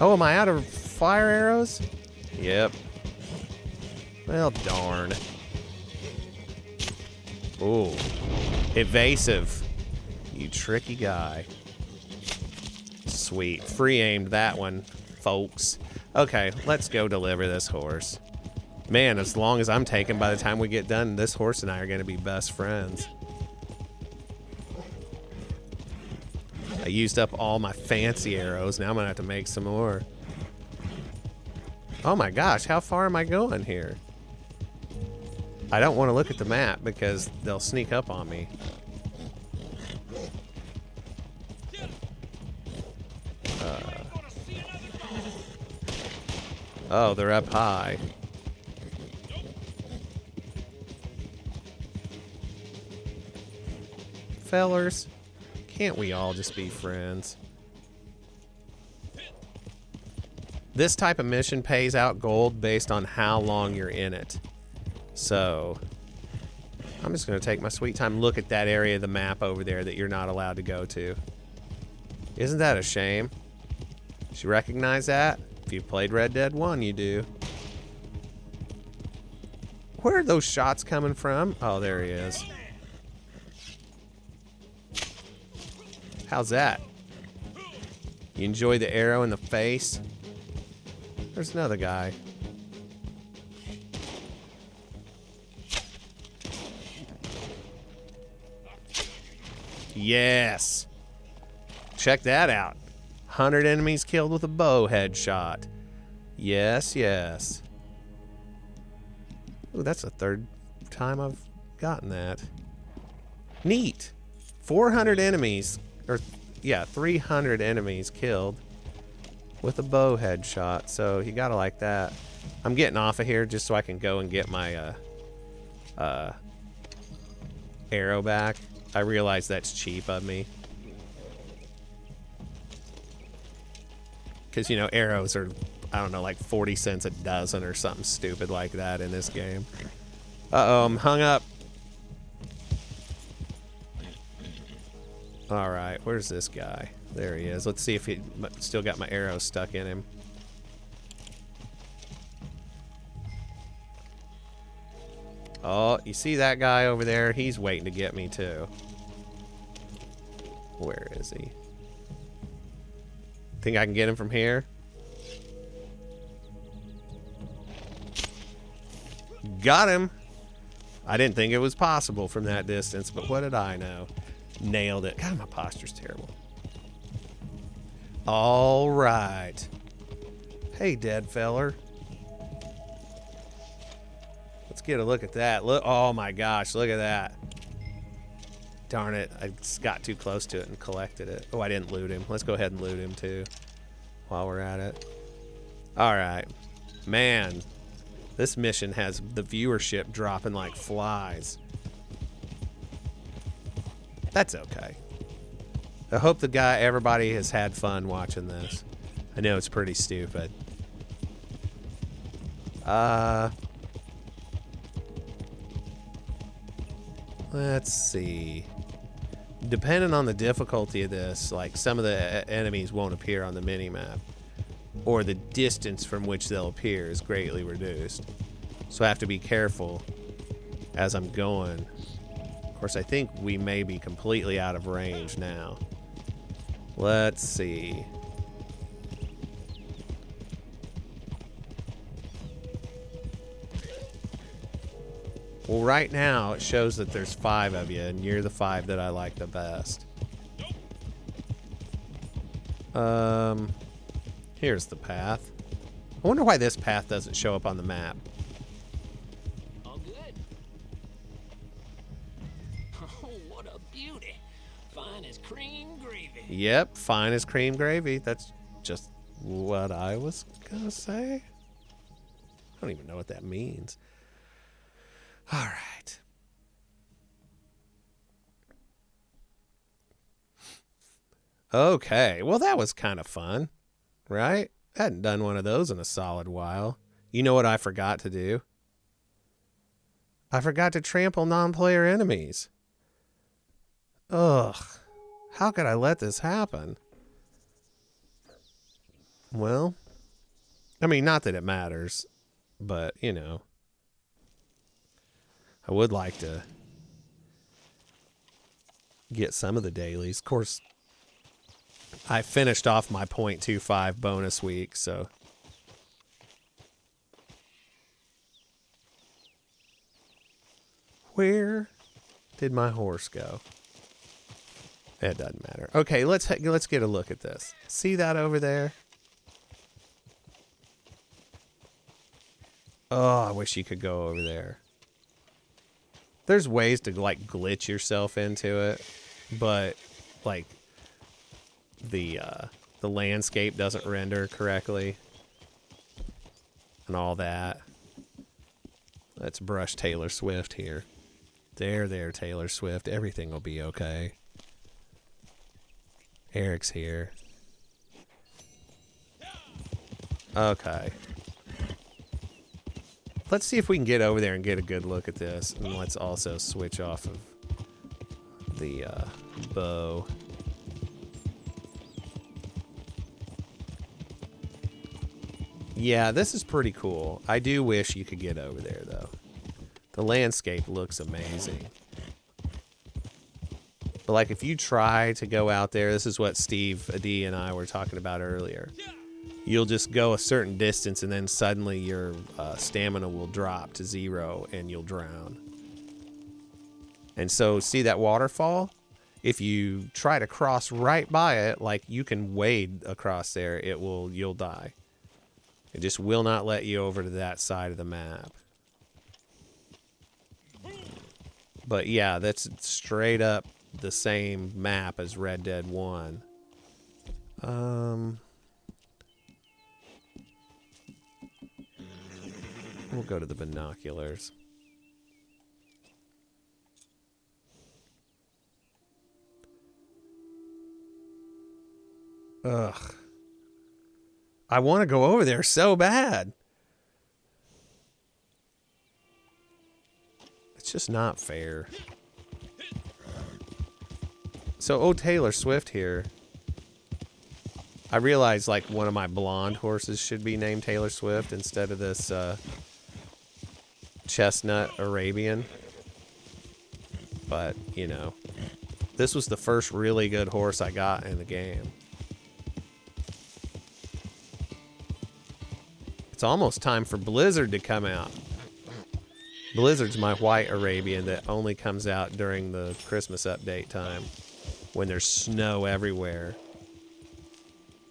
Oh, am I out of fire arrows? Yep. Well, darn. Ooh. Evasive. You tricky guy. Sweet. Free aimed that one, folks. Okay, let's go deliver this horse. Man, as long as I'm taken, by the time we get done, this horse and I are going to be best friends. I used up all my fancy arrows. Now I'm going to have to make some more. Oh my gosh, how far am I going here? I don't want to look at the map because they'll sneak up on me. Oh, they're up high. Fellers, can't we all just be friends? This type of mission pays out gold based on how long you're in it. So, I'm just going to take my sweet time. Look at that area of the map over there that you're not allowed to go to. Isn't that a shame? Did you recognize that? If you played Red Dead 1, you do. Where are those shots coming from? Oh, there he is. How's that? You enjoy the arrow in the face? There's another guy. Yes. Check that out. 100 enemies killed with a bow headshot. Yes, yes. Ooh, that's the third time I've gotten that. Neat. 400 enemies, or yeah, 300 enemies killed with a bow headshot. So you gotta like that. I'm getting off of here just so I can go and get my arrow back. I realize that's cheap of me. Because, you know, arrows are, I don't know, like 40 cents a dozen or something stupid like that in this game. Uh-oh, I'm hung up. All right, where's this guy? There he is. Let's see if he still got my arrow stuck in him. Oh, you see that guy over there? He's waiting to get me too. Where is he? Think I can get him from here? Got him. I didn't think it was possible from that distance, but what did I know? Nailed it. God, my posture's terrible. All right. Hey, dead feller. Let's get a look at that. Look! Oh my gosh! Look at that. Darn it! I just got too close to it and collected it. Oh, I didn't loot him. Let's go ahead and loot him too, while we're at it. All right. Man, this mission has the viewership dropping like flies. That's okay. I hope everybody has had fun watching this. I know it's pretty stupid. Let's see. Depending on the difficulty of this, like some of the enemies won't appear on the minimap, or the distance from which they'll appear is greatly reduced. So I have to be careful as I'm going. Of course, I think we may be completely out of range now. Let's see. Well, right now it shows that there's 5 of you, and you're the 5 that I like the best. Here's the path. I wonder why this path doesn't show up on the map. All good. Oh, what a beauty. Fine as cream gravy. Yep, fine as cream gravy. That's just what I was gonna say. I don't even know what that means. All right. Okay, well that was kind of fun, right? I hadn't done one of those in a solid while. You know what I forgot to do? I forgot to trample non-player enemies. Ugh. How could I let this happen? Well, I mean, not that it matters, but, you know, I would like to get some of the dailies. Of course, I finished off my .25 bonus week, so. Where did my horse go? It doesn't matter. Okay, let's get a look at this. See that over there? Oh, I wish you could go over there. There's ways to like glitch yourself into it, but like the landscape doesn't render correctly and all that. Let's brush Taylor Swift here. There, Taylor Swift. Everything will be okay. Eric's here. Okay. Let's see if we can get over there and get a good look at this. And let's also switch off of the bow. Yeah, this is pretty cool. I do wish you could get over there, though. The landscape looks amazing. But, like, if you try to go out there, this is what Steve, Adi, and I were talking about earlier. You'll just go a certain distance, and then suddenly your stamina will drop to 0, and you'll drown. And so, see that waterfall? If you try to cross right by it, like, you can wade across there, you'll die. It just will not let you over to that side of the map. But yeah, that's straight up the same map as Red Dead 1. We'll go to the binoculars. Ugh. I want to go over there so bad. It's just not fair. So, Taylor Swift here. I realize, like, one of my blonde horses should be named Taylor Swift instead of this chestnut Arabian. But, you know, this was the first really good horse I got in the game. It's almost time for Blizzard to come out. Blizzard's my white Arabian that only comes out during the Christmas update time when there's snow everywhere.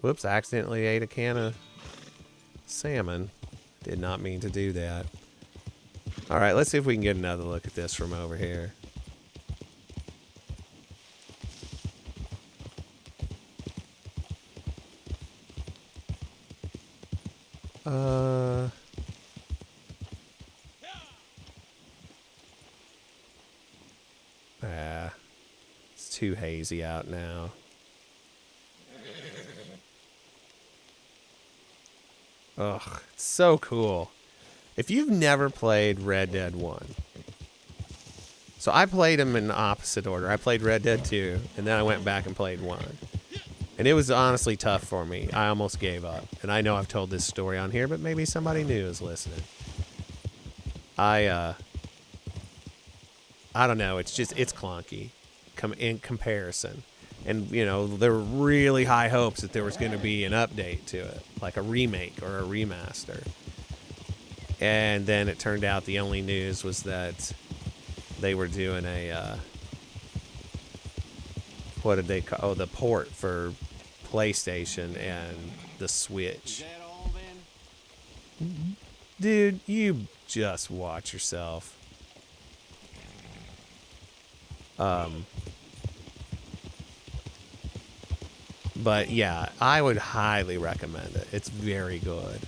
Whoops, I accidentally ate a can of salmon. Did not mean to do that. All right, let's see if we can get another look at this from over here. too hazy out now. Ugh, it's so cool. If you've never played Red Dead 1, so I played them in the opposite order. I played Red Dead 2, and then I went back and played 1. And it was honestly tough for me. I almost gave up. And I know I've told this story on here, but maybe somebody new is listening. I don't know. It's clunky in comparison. And, you know, there were really high hopes that there was going to be an update to it, like a remake or a remaster. And then it turned out the only news was that they were doing a, what did they call, the port for PlayStation and the Switch. Is that all then? Dude, you just watch yourself. But yeah, I would highly recommend it. It's very good.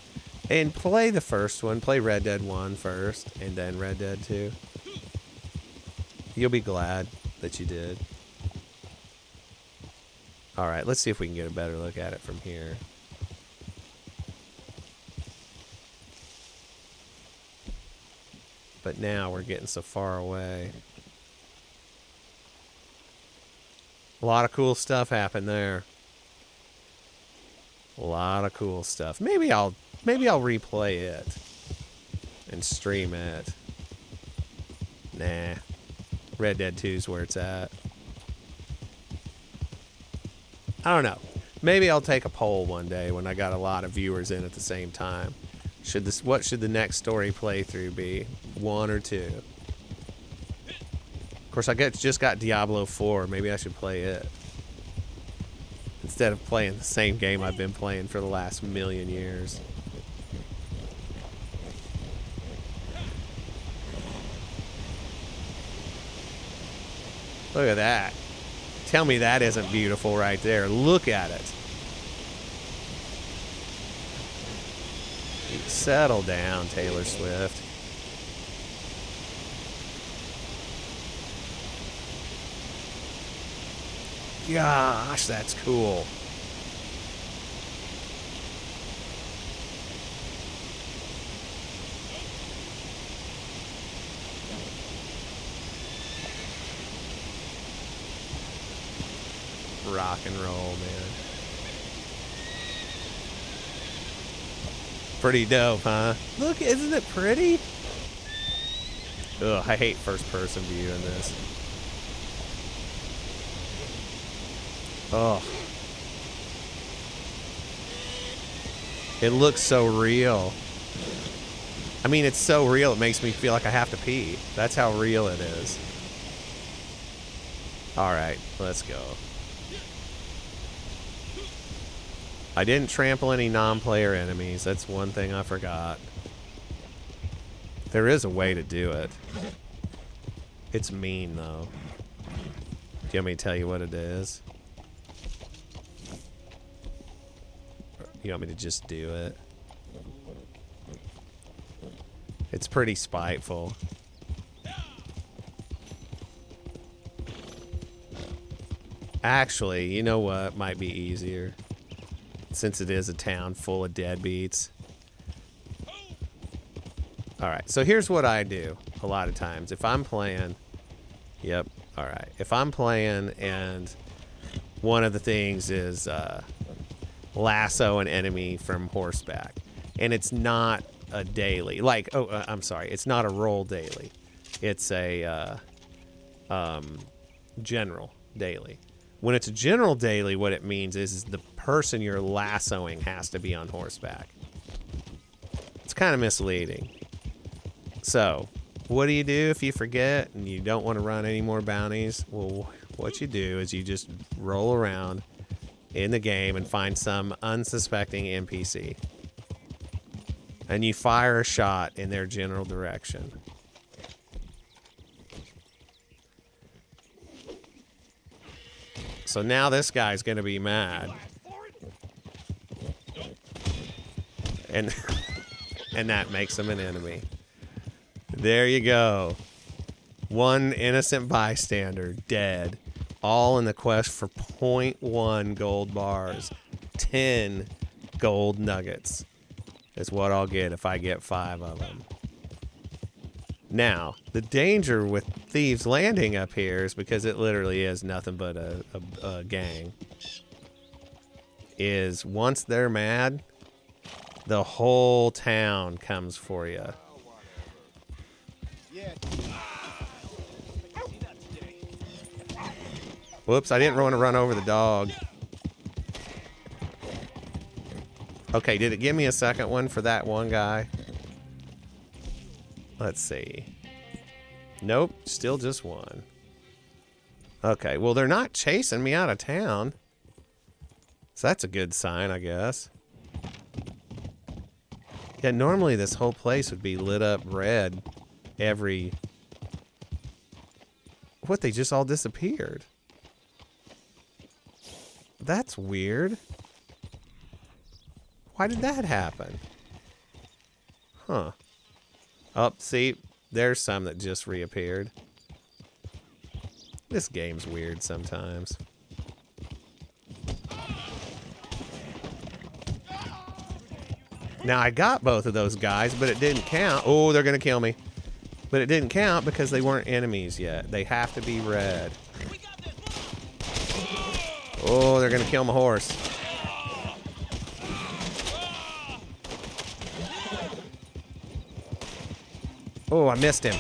And play the first one. Play Red Dead 1 first, and then Red Dead 2. You'll be glad that you did. Alright, let's see if we can get a better look at it from here. But now we're getting so far away. A lot of cool stuff happened there. A lot of cool stuff. Maybe I'll replay it and stream it. Nah. Red Dead 2 is where it's at. I don't know. Maybe I'll take a poll one day when I got a lot of viewers in at the same time. What should the next story playthrough be? 1 or 2? Of course, I just got Diablo 4. Maybe I should play it instead of playing the same game I've been playing for the last million years. Look at that. Tell me that isn't beautiful right there. Look at it. Settle down, Taylor Swift. Gosh, that's cool. Rock and roll, man. Pretty dope, huh? Look, isn't it pretty? Ugh, I hate first-person view in this. Oh. It looks so real. I mean, it's so real, it makes me feel like I have to pee. That's how real it is. Alright, let's go. I didn't trample any non-player enemies. That's one thing I forgot. There is a way to do it. It's mean, though. Do you want me to tell you what it is? You want me to just do it? It's pretty spiteful. Actually, you know what might be easier? Since it is a town full of deadbeats. Alright, so here's what I do a lot of times. If I'm playing... Yep, alright. If I'm playing and one of the things is lasso an enemy from horseback, and it's not a daily, like, I'm sorry, it's not a roll daily. It's a general daily. When it's a general daily, what it means is the person you're lassoing has to be on horseback. It's kind of misleading. So, what do you do if you forget and you don't want to run any more bounties? Well, what you do is you just roll around in the game and find some unsuspecting NPC. And you fire a shot in their general direction. So now this guy's going to be mad. And and that makes him an enemy. There you go. One innocent bystander dead all in the quest for 0.1 gold bars. 10 gold nuggets is what I'll get if I get 5 of them. Now, the danger with Thieves Landing up here is because it literally is nothing but a gang. Is once they're mad, the whole town comes for you. Whoops, I didn't want to run over the dog. Okay, did it give me a second one for that one guy? Let's see. Nope, still just one. Okay, well, they're not chasing me out of town. So that's a good sign, I guess. Yeah, normally this whole place would be lit up red every... What, they just all disappeared? That's weird. Why did that happen? Huh. Oh, see, there's some that just reappeared. This game's weird sometimes. Now, I got both of those guys, but it didn't count. Oh, they're going to kill me. But it didn't count because they weren't enemies yet. They have to be red. Oh, they're going to kill my horse. Oh, I missed him.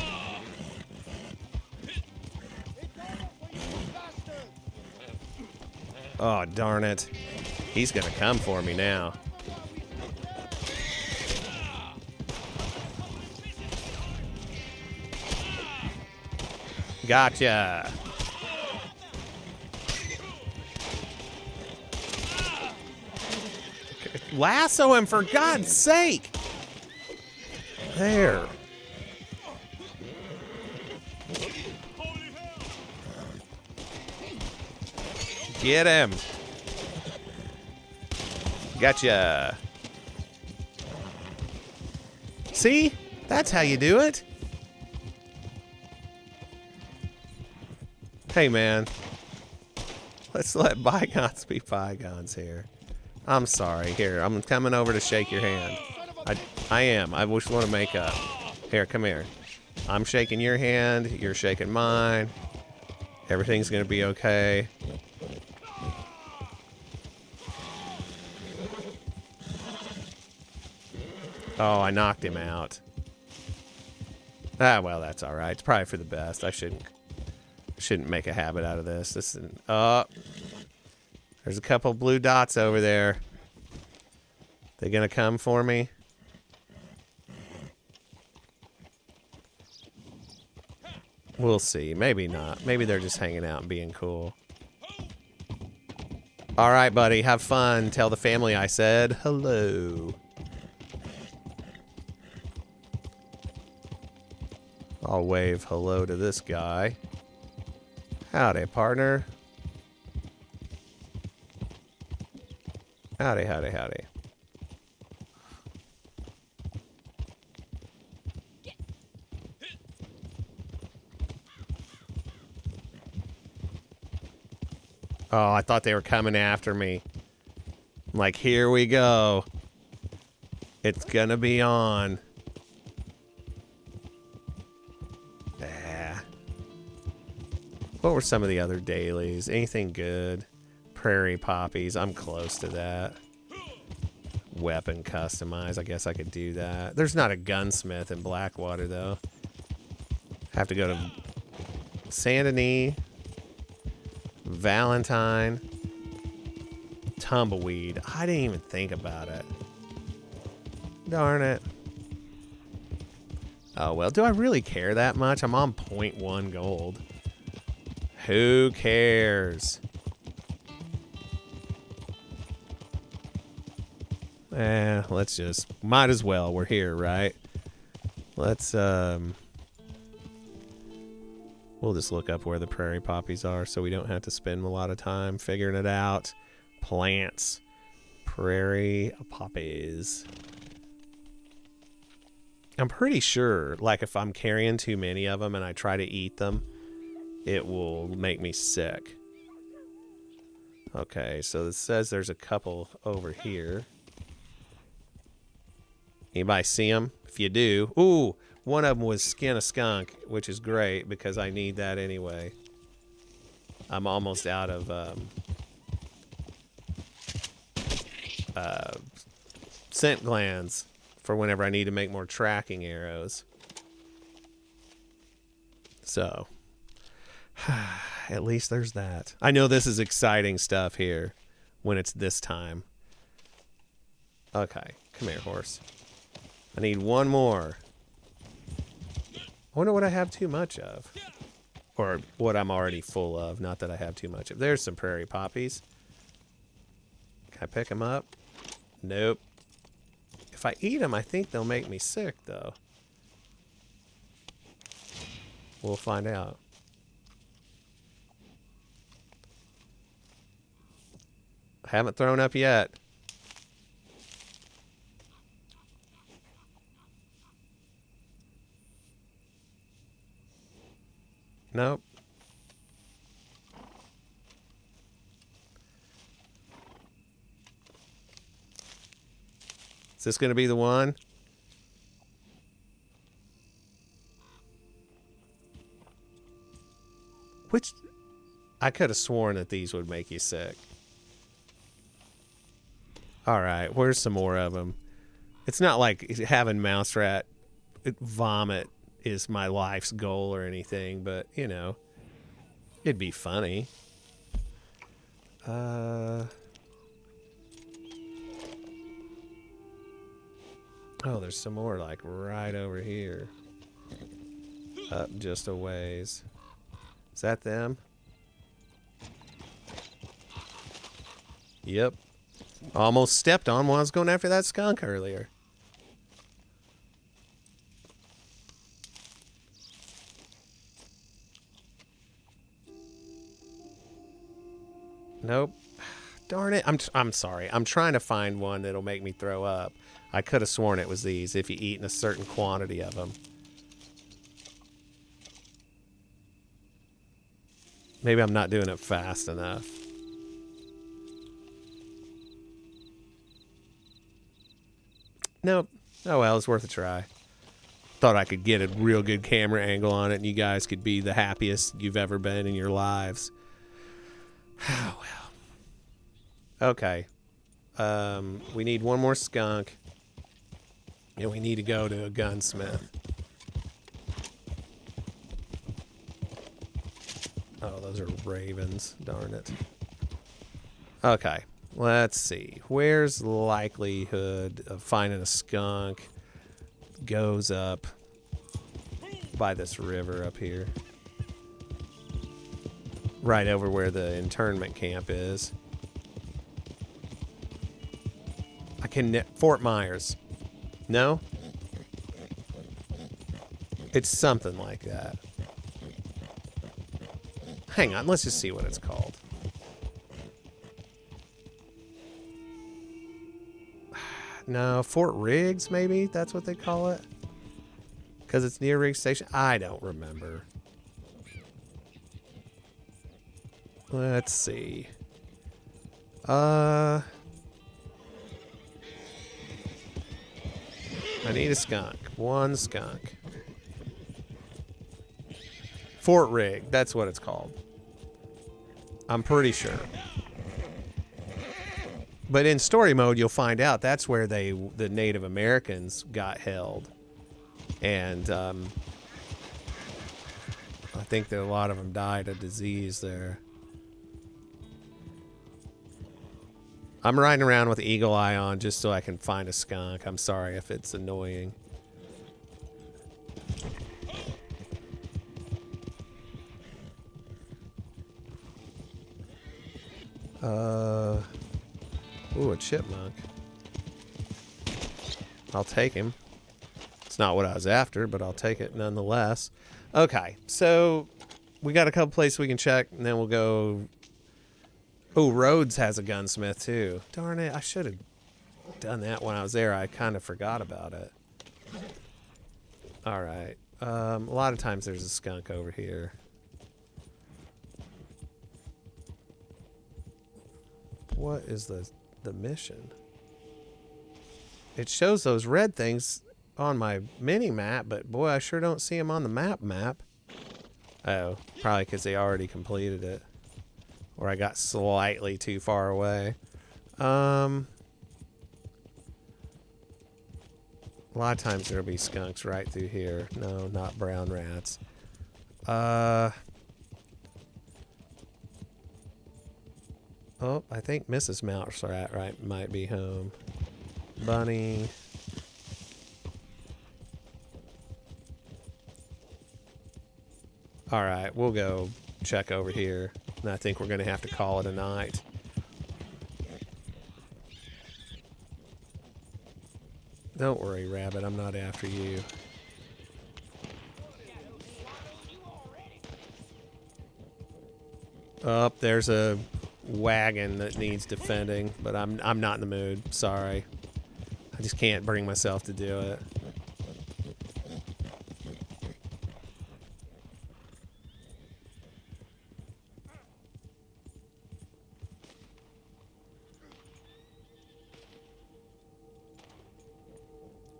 Oh, darn it. He's going to come for me now. Gotcha. Lasso him, for God's sake. There. Get him. Gotcha. See? That's how you do it. Hey, man. Let's let bygones be bygones here. I'm sorry. Here, I'm coming over to shake your hand. I am. I just want to make up. Here, come here. I'm shaking your hand. You're shaking mine. Everything's going to be okay. Oh, I knocked him out. Ah, well, that's all right. It's probably for the best. I shouldn't make a habit out of this. This is, there's a couple blue dots over there. They gonna come for me? We'll see. Maybe not. Maybe they're just hanging out and being cool. All right, buddy. Have fun. Tell the family I said hello. I'll wave hello to this guy. Howdy, partner. Howdy, howdy, howdy. Oh, I thought they were coming after me. I'm like, here we go. It's gonna be on. What were some of the other dailies? Anything good? Prairie poppies. I'm close to that. Weapon customize. I guess I could do that. There's not a gunsmith in Blackwater, though. Have to go to Saint Denis, Valentine, Tumbleweed. I didn't even think about it. Darn it. Oh, well, do I really care that much? I'm on 0.1 gold. Who cares? Let's just, might as well. We're here, right? Let's, we'll just look up where the prairie poppies are so we don't have to spend a lot of time figuring it out. Plants. Prairie poppies. I'm pretty sure, like, if I'm carrying too many of them and I try to eat them, it will make me sick. Okay, so it says there's a couple over here. Anybody see them? If you do, ooh, one of them was skin a skunk, which is great because I need that anyway. I'm almost out of scent glands for whenever I need to make more tracking arrows. So, at least there's that. I know this is exciting stuff here when it's this time. Okay, come here, horse. I need one more. I wonder what I have too much of. Or what I'm already full of. Not that I have too much of. There's some prairie poppies. Can I pick them up? Nope. If I eat them, I think they'll make me sick, though. We'll find out. I haven't thrown up yet. Nope. Is this going to be the one? Which, I could have sworn that these would make you sick. All right, where's some more of them? It's not like having mouse rat vomit is my life's goal or anything, but, you know, it'd be funny. Oh, there's some more, like, right over here. Up just a ways. Is that them? Yep. Almost stepped on when I was going after that skunk earlier. Nope. Darn it. I'm sorry. I'm trying to find one that'll make me throw up. I could have sworn it was these if you eat in a certain quantity of them. Maybe I'm not doing it fast enough. Nope. Oh well, it's worth a try. Thought I could get a real good camera angle on it and you guys could be the happiest you've ever been in your lives. Oh well. Okay. We need one more skunk. And we need to go to a gunsmith. Oh, those are ravens. Darn it. Okay. Let's see. Where's likelihood of finding a skunk? Goes up by this river up here. Right over where the internment camp is. I can... Fort Myers. No? It's something like that. Hang on, let's just see what it's called. No, Fort Riggs, maybe? That's what they call it? Because it's near Riggs Station? I don't remember. Let's see. I need a skunk. One skunk. Fort Rigg, that's what it's called. I'm pretty sure. But in story mode, you'll find out that's where the Native Americans got held. And I think that a lot of them died of disease there. I'm riding around with Eagle Eye on just so I can find a skunk. I'm sorry if it's annoying. Ooh, a chipmunk. I'll take him. It's not what I was after, but I'll take it nonetheless. Okay, so we got a couple places we can check, and then we'll go... Oh, Rhodes has a gunsmith, too. Darn it, I should have done that when I was there. I kind of forgot about it. All right. A lot of times there's a skunk over here. what is the mission? It shows those red things on my mini map, but boy, I sure don't see them on the map. Oh, probably because they already completed it, or I got slightly too far away. A lot of times there'll be skunks right through here. No, not brown rats. Oh, I think Mrs. Mouse Rat might be home. Bunny. All right, we'll go check over here. And I think we're going to have to call it a night. Don't worry, Rabbit. I'm not after you. Oh, there's a wagon that needs defending, but I'm not in the mood. Sorry. I just can't bring myself to do it.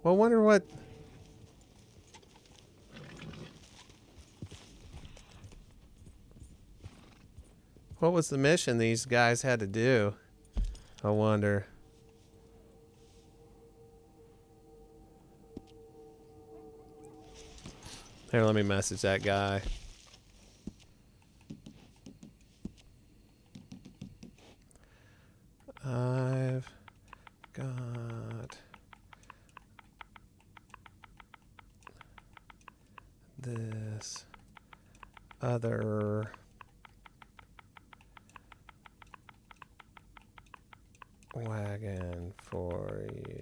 Well, I wonder what... What was the mission these guys had to do? I wonder. Here, let me message that guy. I've got this other wagon for you.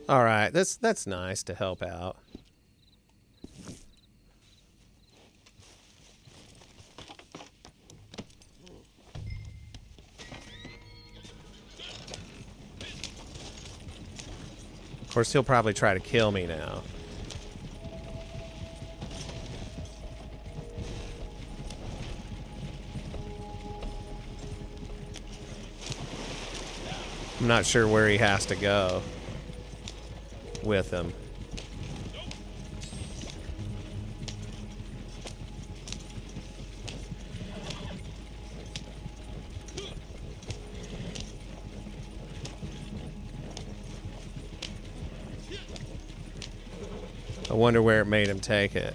All right, that's nice to help out. Of course, he'll probably try to kill me now. I'm not sure where he has to go with him. I wonder where it made him take it.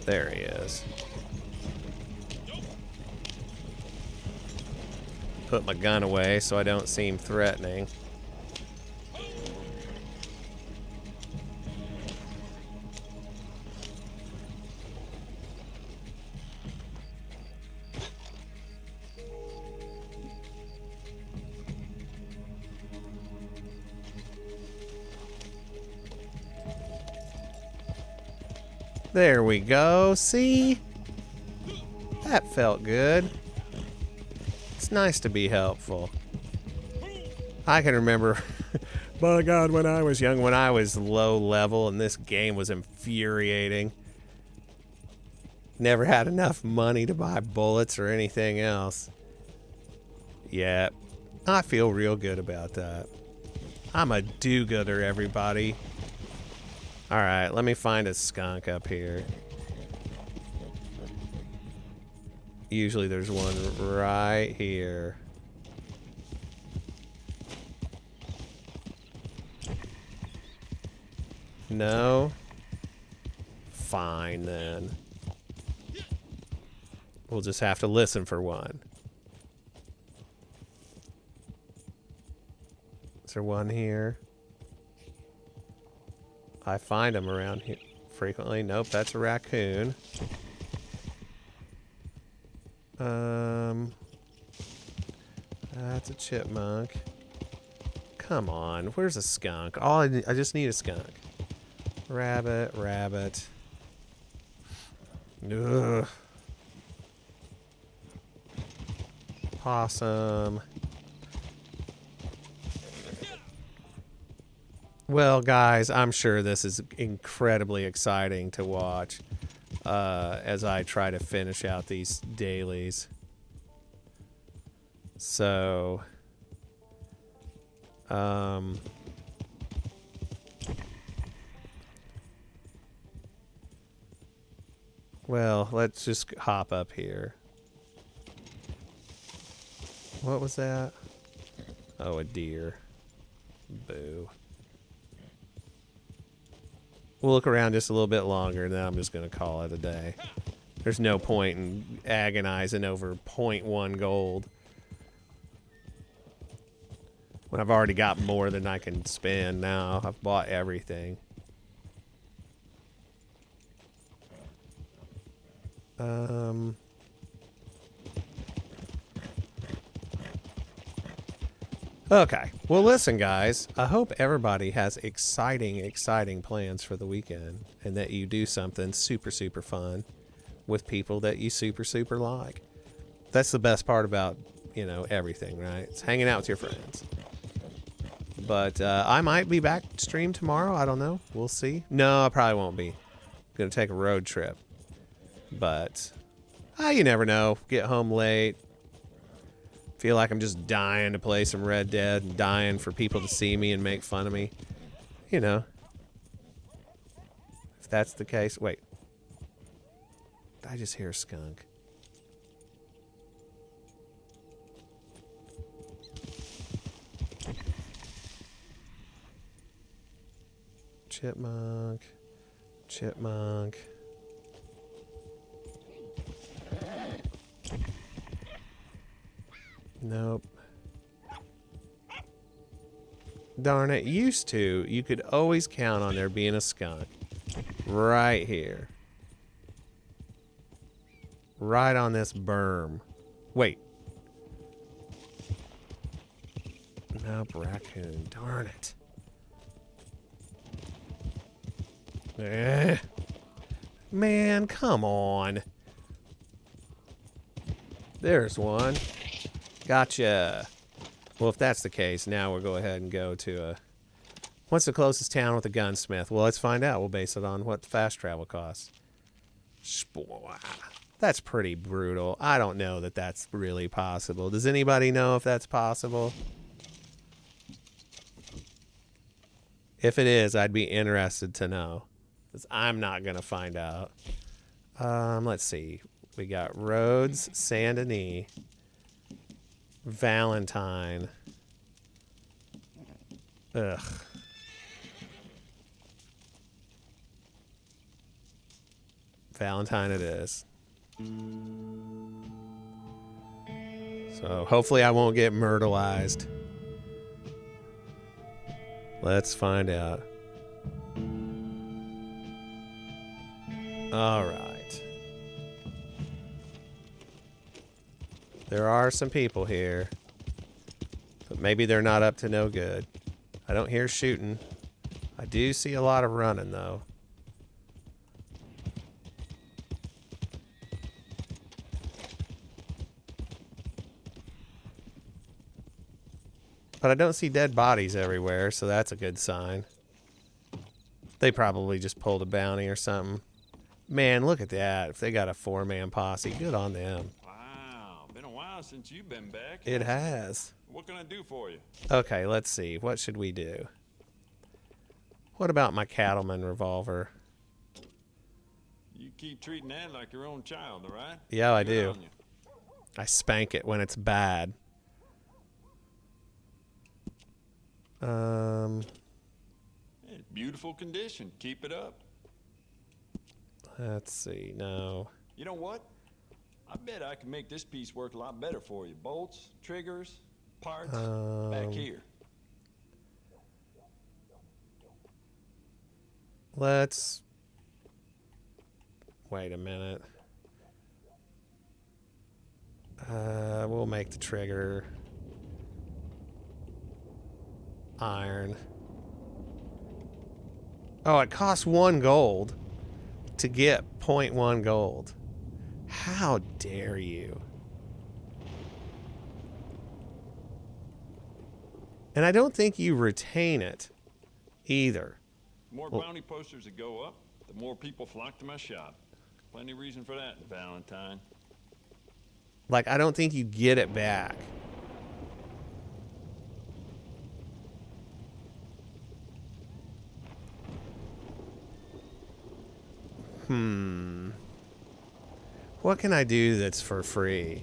There he is. Put my gun away so I don't seem threatening. There we go. See? That felt good. It's nice to be helpful. I can remember, by God, when I was young, when I was low level and this game was infuriating. Never had enough money to buy bullets or anything else. Yeah, I feel real good about that. I'm a do-gooder, everybody. Alright, let me find a skunk up here. Usually there's one right here. No? Fine then. We'll just have to listen for one. Is there one here? I find them around here frequently. Nope, that's a raccoon. That's a chipmunk. Come on, where's a skunk? I just need a skunk. Rabbit, rabbit. Ugh. Possum. Well, guys, I'm sure this is incredibly exciting to watch as I try to finish out these dailies. So, well, let's just hop up here. What was that? Oh, a deer. Boo. We'll look around just a little bit longer, and then I'm just going to call it a day. There's no point in agonizing over 0.1 gold when I've already got more than I can spend now. I've bought everything. Okay. Well, listen, guys. I hope everybody has exciting plans for the weekend, and that you do something super fun with people that you super like. That's the best part about, you know, everything, right? It's hanging out with your friends. But I might be back stream tomorrow. I don't know. We'll see. No, I probably won't be. I'm gonna take a road trip. But you never know. Get home late. Feel like I'm just dying to play some Red Dead and dying for people to see me and make fun of me. You know. If that's the case. Wait. Did I just hear a skunk? Chipmunk. Chipmunk. Nope. Darn it. Used to, you could always count on there being a skunk. Right here. Right on this berm. Wait. Nope, raccoon. Darn it. Man, come on. There's one. Gotcha. Well, if that's the case, now we'll go ahead and go to what's the closest town with a gunsmith? Well, let's find out. We'll base it on what the fast travel costs. That's pretty brutal. I don't know that that's really possible. Does anybody know if that's possible? If it is, I'd be interested to know. Because I'm not going to find out. Let's see. We got Rhodes, Saint Denis, Valentine. Ugh. Valentine it is. So hopefully I won't get myrtleized. Let's find out. All right. There are some people here, but maybe they're not up to no good. I don't hear shooting. I do see a lot of running, though. But I don't see dead bodies everywhere, so that's a good sign. They probably just pulled a bounty or something. Man, look at that. If they got a 4-man posse, good on them. Wow, been a while since you've been back. It has. What can I do for you? Okay, let's see. What should we do? What about my cattleman revolver? You keep treating that like your own child, all right? Yeah, I Good do. on you. I spank it when it's bad. It's beautiful condition. Keep it up. Let's see. No. You know what? I bet I can make this piece work a lot better for you. Bolts, triggers, parts, back here. Let's wait a minute. We'll make the trigger iron. Oh, it costs 1 gold to get 0.1 gold. How dare you? And I don't think you retain it either. The more bounty posters that go up, the more people flock to my shop. Plenty of reason for that, Valentine. Like, I don't think you get it back. What can I do that's for free?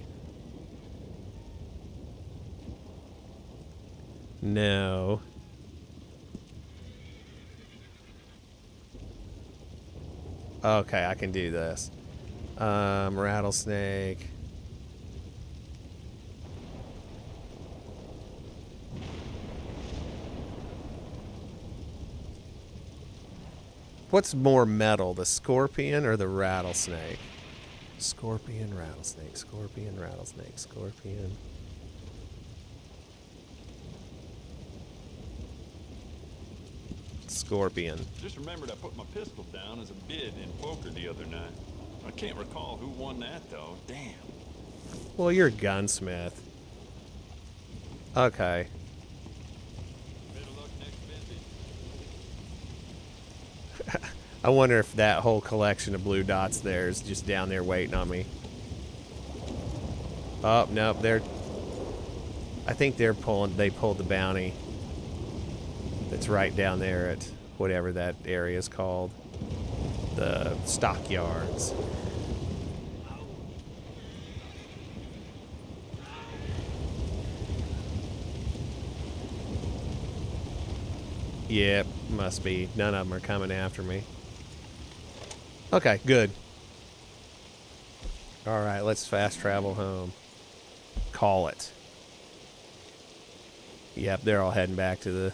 No. Okay, I can do this. Rattlesnake. What's more metal, the scorpion or the rattlesnake? Scorpion, rattlesnake, scorpion, rattlesnake, scorpion. Scorpion. Just remembered I put my pistol down as a bid in poker the other night. I can't recall who won that, though. Damn. Well, you're a gunsmith. Okay. Better luck next visit. I wonder if that whole collection of blue dots there is just down there waiting on me. Oh, nope, I think they pulled the bounty. That's right down there at whatever that area is called. The stockyards. Yep, must be. None of them are coming after me. Okay, good. All right, let's fast travel home. Call it. Yep, they're all heading back to the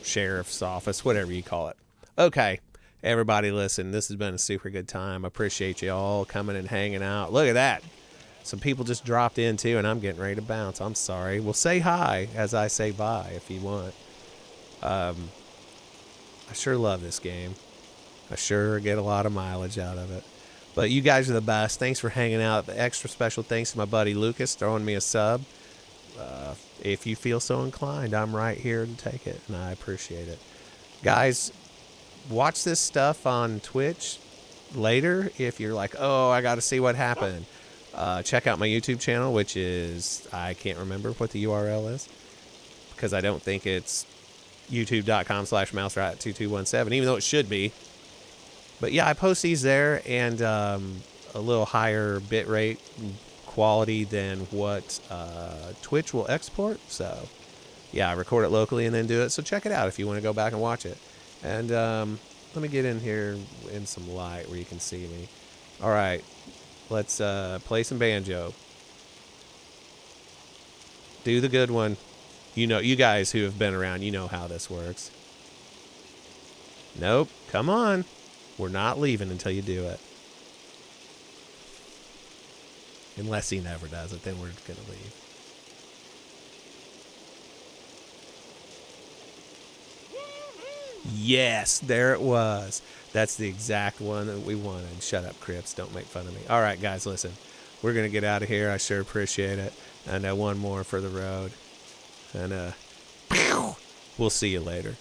sheriff's office, whatever you call it. Okay, everybody listen, this has been a super good time. I appreciate you all coming and hanging out. Look at that. Some people just dropped in too, and I'm getting ready to bounce. I'm sorry. Well, say hi as I say bye if you want. I sure love this game. I sure get a lot of mileage out of it. But you guys are the best. Thanks for hanging out. Extra special thanks to my buddy Lucas throwing me a sub. If you feel so inclined, I'm right here to take it, and I appreciate it. Guys, watch this stuff on Twitch later if you're like, oh, I got to see what happened. Check out my YouTube channel, which is, I can't remember what the URL is, because I don't think it's youtube.com/mouserat2217, even though it should be. But yeah, I post these there, and a little higher bitrate quality than what Twitch will export. So yeah, I record it locally and then do it. So check it out if you want to go back and watch it. And let me get in here in some light where you can see me. All right, let's play some banjo. Do the good one. You know, you guys who have been around, you know how this works. Nope, come on. We're not leaving until you do it. Unless he never does it, then we're going to leave. Yes, there it was. That's the exact one that we wanted. Shut up, Crips. Don't make fun of me. All right, guys, listen. We're going to get out of here. I sure appreciate it. And one more for the road. And we'll see you later.